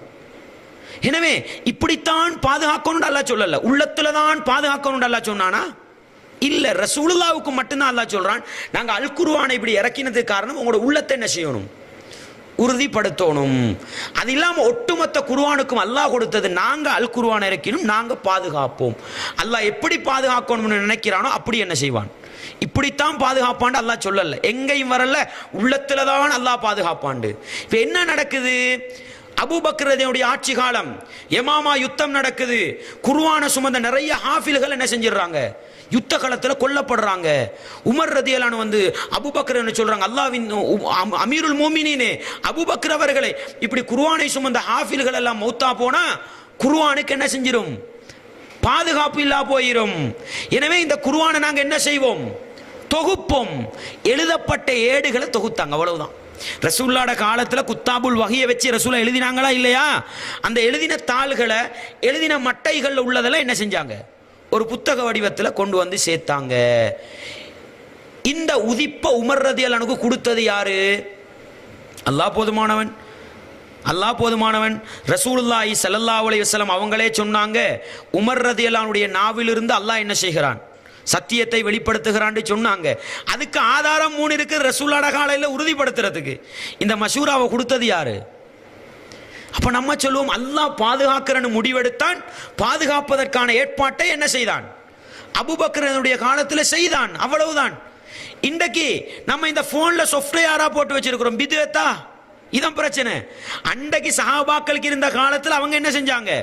எனவே இப்படித்தான் பாதுகாக்கணும் அல்லாஹ் சொல்லல, உள்ளத்துல தான் பாதுகாக்கணும் அல்லாஹ் சொன்னானா? இல்ல, ரசூலுல்லாஹ்வுக்கு மட்டும்தான் அல்லாஹ் சொல்றான், நாங்க அல் குர்ஆனை இப்படி இறக்கினதுக்கு காரணம் உங்களோட உள்ளத்தை என்ன செய்யணும்? உறுதிப்படுத்தணும். அது இல்லாம ஒட்டுமொத்த குர்ஆனுக்கும் அல்லாஹ் கொடுத்தது, நாங்க அல் குர்ஆனை இறக்கினும் நாங்க பாதுகாப்போம். அல்லாஹ் எப்படி பாதுகாக்கணும்னு நினைக்கிறானோ அப்படி என்ன செய்வான். இப்படித்தான் பாதுகாப்பாண்டு அல்லாஹ் சொல்லல, எங்கேயும் வரல, உள்ளத்துல தான் அல்லாஹ் பாதுகாப்பாண்டு. இப்ப என்ன நடக்குது? அபூபக்கர் ரலியல்லாஹு ஆட்சி காலம், யமாமா யுத்தம் நடக்குது. குர்ஆனை சுமந்த நிறைய ஹாஃபில்கள் என்ன செஞ்சிடறாங்க? யுத்த காலத்தில் கொல்லப்படுறாங்க. உமர் ரதியல்லாஹு வந்து அபூபக்கர் என்ன சொல்றாங்க? அல்லாஹ்வின் அமீருல் மோமினீனே அபூபக்கர் அவர்களே, இப்படி குர்ஆனை சுமந்த ஹாஃபில்கள் எல்லாம் மௌத்தா போனா குர்ஆனுக்கு என்ன செஞ்சிரும்? பாதுகாப்பு இல்லா போயிரும். எனவே இந்த குர்ஆனை நாங்க என்ன செய்வோம்? தொகுப்போம். எழுதப்பட்ட ஏடுகளை தொகுத்தாங்க, அவ்வளவுதான். ரசூலுல்லாஹ்ட காலத்துல குத்தாபுல் வஹியை வச்சு ரசூலா எழுதினாங்களா இல்லையா? அந்த எழுதின தாள்களை, எழுதின மட்டைகள் உள்ளதெல்லாம் என்ன செஞ்சாங்க? ஒரு புத்தக வடிவத்தில் கொண்டு வந்து சேர்த்தாங்க. இந்த உதிப்ப உமர் ரதியல்லாஹு கொடுத்தது யாரு? அல்லாஹ் போதுமானவன், அல்லாஹ் போதுமானவன். ரசூலுல்லாஹி ஸல்லல்லாஹு அலைஹி வஸல்லம் அவங்களே சொன்னாங்க, உமர் ரதியல்லாஹுடைய நாவிலிருந்து அல்லாஹ் என்ன செய்கிறான்? சத்தியத்தை வெளிப்படுத்துகிறான்னு சொன்னாங்க. அதுக்கு ஆதாரம் 3 இருக்கு ரசூலுல்லாஹ் காலையில் உறுதிப்படுத்துறதுக்கு. இந்த மஷூராவை கொடுத்தது யாரு? அப்ப நம்ம சொல்லுவோம், அல்லாஹ் பாதுகாக்கிறன்னு முடிவெடுத்தான், பாதுகாப்பதற்கான ஏற்பாட்டை என்ன செய்தான்? அபூபக்கருடைய காலத்தில் செய்தான், அவ்வளவுதான். இன்றைக்கு நம்ம இந்த போன்ல சாஃப்ட்வேரா போட்டு வச்சிருக்கிறோம், பித்அத்தா? இதான் பிரச்சனை. அன்றைக்கு சஹாபாக்களுக்கு இருந்த காலத்தில் அவங்க என்ன செஞ்சாங்க?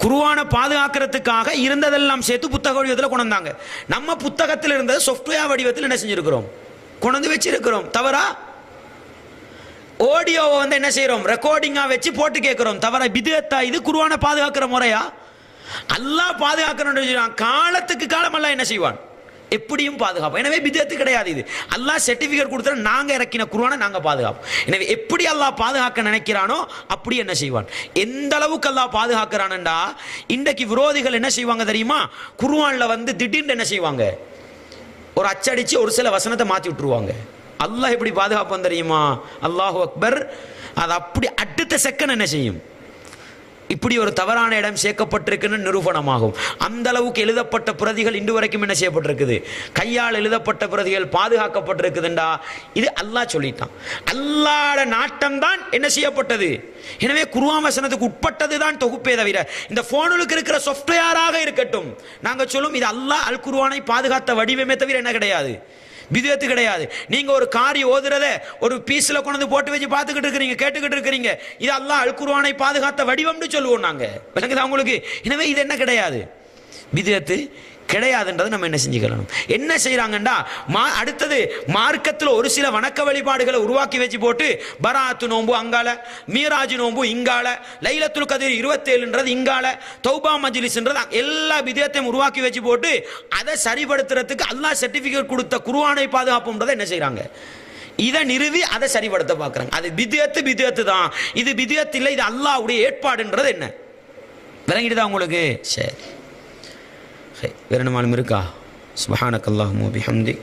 குர்ஆனை பாதுகாக்கிறதுக்காக இருந்ததெல்லாம் சேர்த்து புத்தக வடிவத்தில் கொண்டு வந்தாங்க. நம்ம புத்தகத்தில் இருந்தது சாஃப்ட்வேர் வடிவத்தில் என்ன செஞ்சிருக்கிறோம்? கொண்டு வந்து வச்சிருக்கிறோம். தவறா? ஆடியோவை வந்து என்ன செய்யறோம்? ரெக்கார்டிங்கா வச்சு போட்டு கேட்கிறோம். தவறா? பித்அத்தா இது? குர்ஆனை பாதுகாக்கிற முறையா? அல்லாஹ் பாதுகாக்கணும். காலத்துக்கு காலம் அல்லாஹ் என்ன செய்வான்? எப்படியும் பாதுகாப்போம். எனவே பித்அத்து கிடையாது. இது அல்லாஹ் சர்டிபிகேட் கொடுத்தா நாங்க இறக்கின குர்ஆனை நாங்க பாதுகாப்போம். எனவே எப்படி அல்லாஹ் பாதுகாக்க நினைக்கிறானோ அப்படி என்ன செய்வான். எந்த அளவுக்கு அல்லாஹ் பாதுகாக்கிறான்டா, இன்றைக்கு விரோதிகள் என்ன செய்வாங்க தெரியுமா? குர்ஆன்ல வந்து திடீர்னு என்ன செய்வாங்க? ஒரு அச்சடிச்சு ஒரு சில வசனத்தை மாற்றி விட்டுருவாங்க. அல்லாஹ் எப்படி பாதுகாப்பான் தெரியுமா? அல்லாஹு அக்பர். அது அப்படி அடுத்த செகண்ட் என்ன செய்யும்? இப்படி ஒரு தவறான இடம் சேர்க்கப்பட்டிருக்குன்னு நிரூபணமாகும். அந்த அளவுக்கு எழுதப்பட்ட பிரதிகள் இன்று வரைக்கும் என்ன செய்யப்பட்டிருக்குது? கையால் எழுதப்பட்ட பிரதிகள் பாதுகாக்கப்பட்டிருக்குதுண்டா. இது அல்லாஹ் சொல்லிட்டான். அல்லாஹ்ட நாட்டம் தான் என்ன செய்யப்பட்டது. எனவே குர்ஆன் வசனத்துக்கு உட்பட்டது தான் தொகுப்பே தவிர இந்த போனுக்கு இருக்கிற சாஃப்ட்வேராக இருக்கட்டும், நாங்க சொல்லும் இது அல்லாஹ் அல் குர்ஆனை பாதுகாத்த வடிவமே தவிர என்ன கிடையாது, பித்அத்து கிடையாது. நீங்க ஒரு காரி ஓதுறத ஒரு பீஸ்ல கொண்டு போட்டு வச்சு பார்த்துக்கிட்டு இருக்கிறீங்க, கேட்டுக்கிட்டு இருக்கிறீங்க, இது அல்லாஹ் அல் குர்ஆனை பாதுகாத்த வடிவம்னு சொல்லுவோம் நாங்க. விளங்குதா உங்களுக்கு? எனவே இது என்ன கிடையாது, பித்அத்து கிடையாதுன்றதை நம்ம என்ன செஞ்சுக்கலாம். என்ன செய்யறாங்கண்டா, அடுத்தது மார்க்கத்தில் ஒரு சில வணக்க வழிபாடுகளை உருவாக்கி வச்சு போட்டு பராத்து நோம்பு அங்கால, மீராஜ் நோம்பு இங்கால, லைலத்துல் கத்ர் 27ன்றது இங்கால, தௌபா மஜ்லிஸ்ன்றது எல்லா பித்அத்தையும் உருவாக்கி வச்சு போட்டு அதை சரிபடுத்துறதுக்கு அல்லாஹ் சர்டிபிகேட் கொடுத்த குர்ஆனை பாதுகாப்புன்றதை என்ன செய்யறாங்க? இதை நிறுவி அதை சரிபடுத்த பார்க்கறாங்க. அது பித்அத்து தான். இது பித்அத் இல்லை, இது அல்லாஹ்வுடைய ஏற்பாடுன்றது என்ன விளங்கிடுதா உங்களுக்கு? சரி, வேற என்ன மாலும் இருக்கா? சுப்ஹானக்கல்லாஹும்ம வபிஹம்திக்.